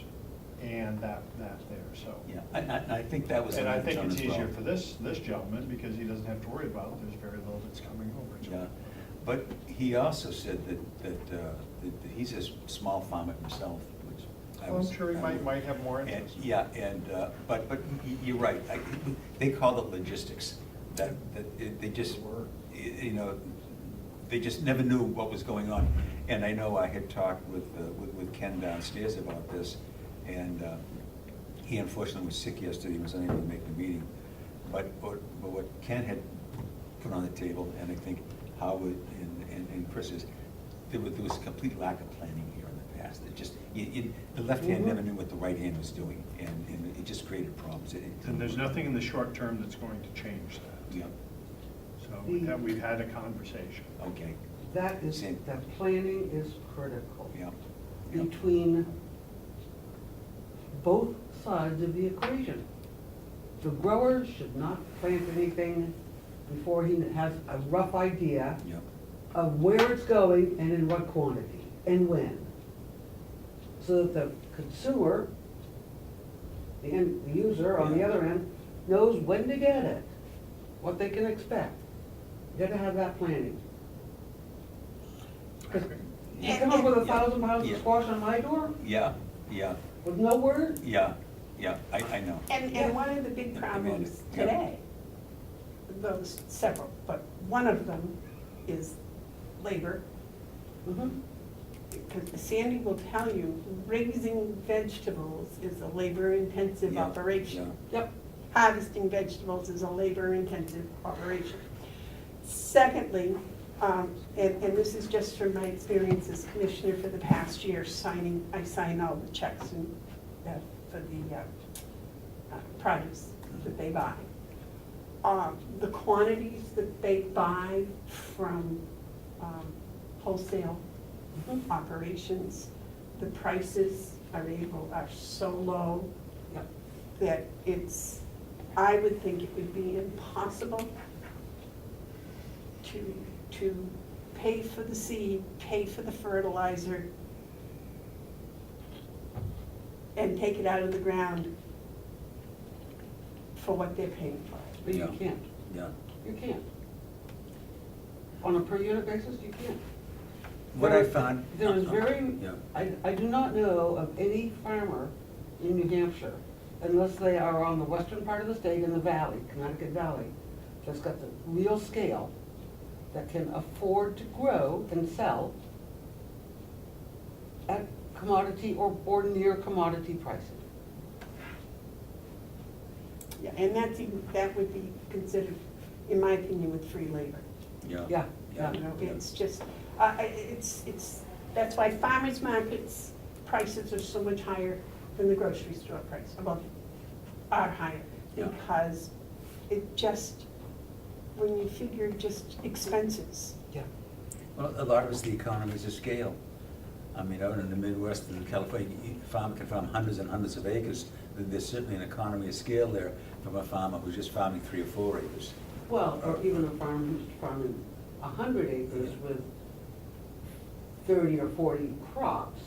and that there, so. Yeah, I think that was. And I another think term it's as well. easier for this gentleman because he doesn't have to worry about it. There's very little that's coming over to Yeah, him. but he also said that he's a small farmer himself, which I Well, was. I'm sure he might have more and- interest. Yeah, but you're right. They call it logistics, that they just, you know, they just never knew what was going on. And I know I had talked with Ken downstairs about this, and he unfortunately was sick yesterday, he was unable to make the meeting. But what Ken had put on the table, and I think Howard and Chris is, there was a complete lack of planning here in the past. It just, the left hand never knew what the right hand was doing, and it just created problems. And there's nothing in the short term that's going to change that. Yeah, So we've had a conversation. okay, That is, Same. that planning is critical. yeah. Yeah. Between both sides of the equation. The grower should not plant anything before he has a rough idea Yeah, of where it's going and in what quantity and when. So that the consumer, the user on the Yeah. other end, knows when to get it, what they can expect. You gotta have that planning. 'Cause you come up with 1,000 pounds Yeah. of squash on my door yeah, yeah, with no word? yeah, I know. And one of the big problems today, those several, but one of them is labor. Mhm. Because Sandy will tell you, raising vegetables is a labor-intensive Yeah, operation. Yep. Harvesting vegetables is a labor-intensive operation. Secondly, and this is just from my experience as commissioner for the past year, I sign all the checks for the produce that they buy. The quantities that they buy from wholesale operations, the prices are so low Yep. that I would think it would be impossible to pay for the seed, pay for the fertilizer, and take it out of the ground for what they're paying for. But you Yeah. can't. Yeah. You can't. On a per unit basis, you can't. What I found. There is very, Yeah. I do not know of any farmer in New Hampshire, unless they are on the western part of the state in the valley, Connecticut Valley, that's got the real scale, that can afford to grow and sell at commodity or near commodity pricing. Yeah, and that would be considered, in my opinion, with free labor. Yeah. Yeah, You know, it's just, that's why farmers markets prices are so much higher than the grocery store price, are higher. Yeah. Because it just, when you figure just expenses, Yeah. Well, a lot of it's the economies of scale. I mean, out in the Midwest and California, a farmer can farm hundreds and hundreds of acres. There's certainly an economy of scale there from a farmer who's just farming 3 or 4 acres. Well, or even a farmer who's farming 100 acres with 30 or 40 crops.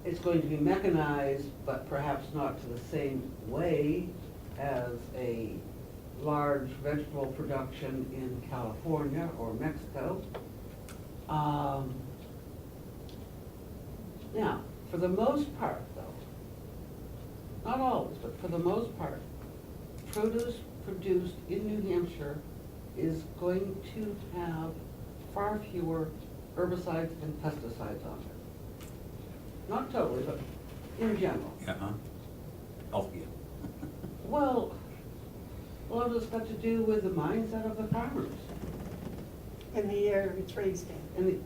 It's going to be mechanized, but perhaps not to the same way as a large vegetable production in California or Mexico. Now, for the most part, though, not always, but for the most part, produce produced in New Hampshire is going to have far fewer herbicides and pesticides on it. Not totally, but in general. Uh-huh. Healthier. Well, a lot of it's got to do with the mindset of the farmers. And the air it's raised in.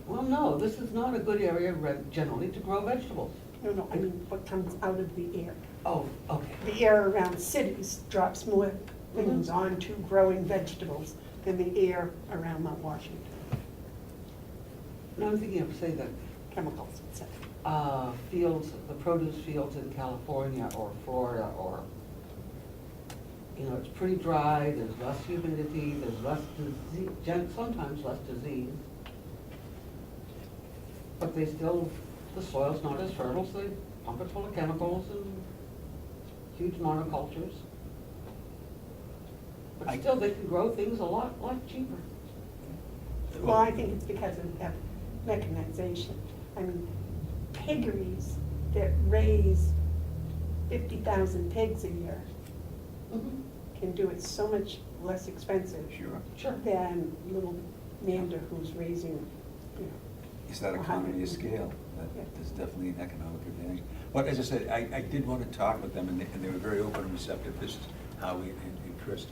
Well, no, this is not a good area generally to grow vegetables. No, I mean, what comes out of the air. Oh, okay. The air around cities drops more things onto growing vegetables than the air around Mount Washington, No, I'm thinking of, say, the chemicals, etc. fields, the produce fields in California or Florida, or, you know, it's pretty dry, there's less humidity, there's less disease, sometimes less disease. But they still, the soil's not as fertile, so they pump it full of chemicals and huge monocultures. But still, they can grow things a lot cheaper. Well, I think it's because of mechanization. I mean, piggeries that raise 50,000 pigs a year can do it so much less expensive Sure. than little Mander who's raising, you know. It's that economy of scale. Yeah. There's definitely an economic advantage. But as I said, I did want to talk with them, and they were very open and receptive. This is Howie and Chris.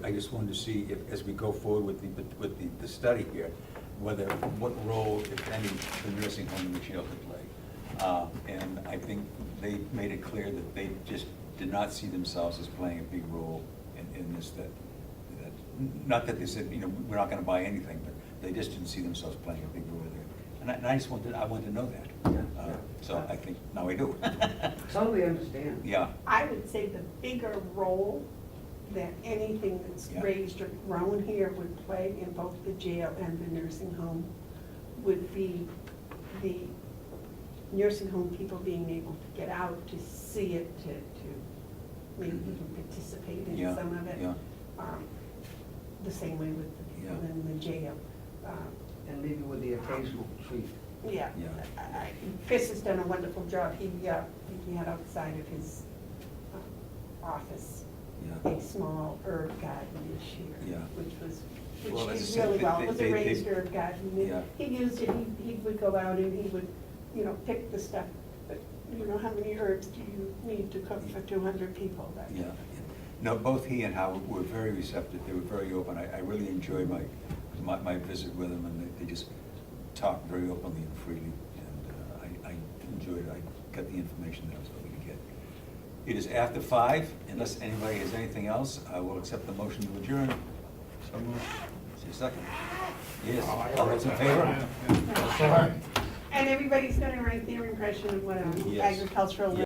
I just wanted to see if, as we go forward with the study here, what role, if any, the nursing home and the jail could play. And I think they made it clear that they just did not see themselves as playing a big role in this. That not that they said, you know, we're not going to buy anything, but they just didn't see themselves playing a big role there. And I just wanted to know that. Yeah. So I think now I do. Totally understand. Yeah. I would say the bigger role that anything that's Yeah. raised or grown here would play in both the jail and the nursing home would be the nursing home people being able to get out, to see it, to maybe even participate in Yeah, some of it. yeah. The same way with the people Yeah. in the jail. And maybe with the occasional treat. Yeah. Yeah. Chris has done a wonderful job. He had outside of his office Yeah. a small herb garden this year, Yeah. Well, which as I did said, really well. It was they- a raised herb garden. Yeah. He used it, he would go out and he would, you know, pick the stuff. But you know, how many herbs do you need to cook for 200 people? Yeah. No, both he and Howard were very receptive. They were very open. I really enjoyed my visit with them, and they just talked very openly and freely. And I enjoyed it. I got the information that I was hoping to get. It is after 5. Unless anybody has anything else, I will accept the motion to adjourn. So moved. Is there a second? Yes. Oh, I All those in favor? Sorry. And everybody's gonna write their impression of what an Yes. agricultural Yeah.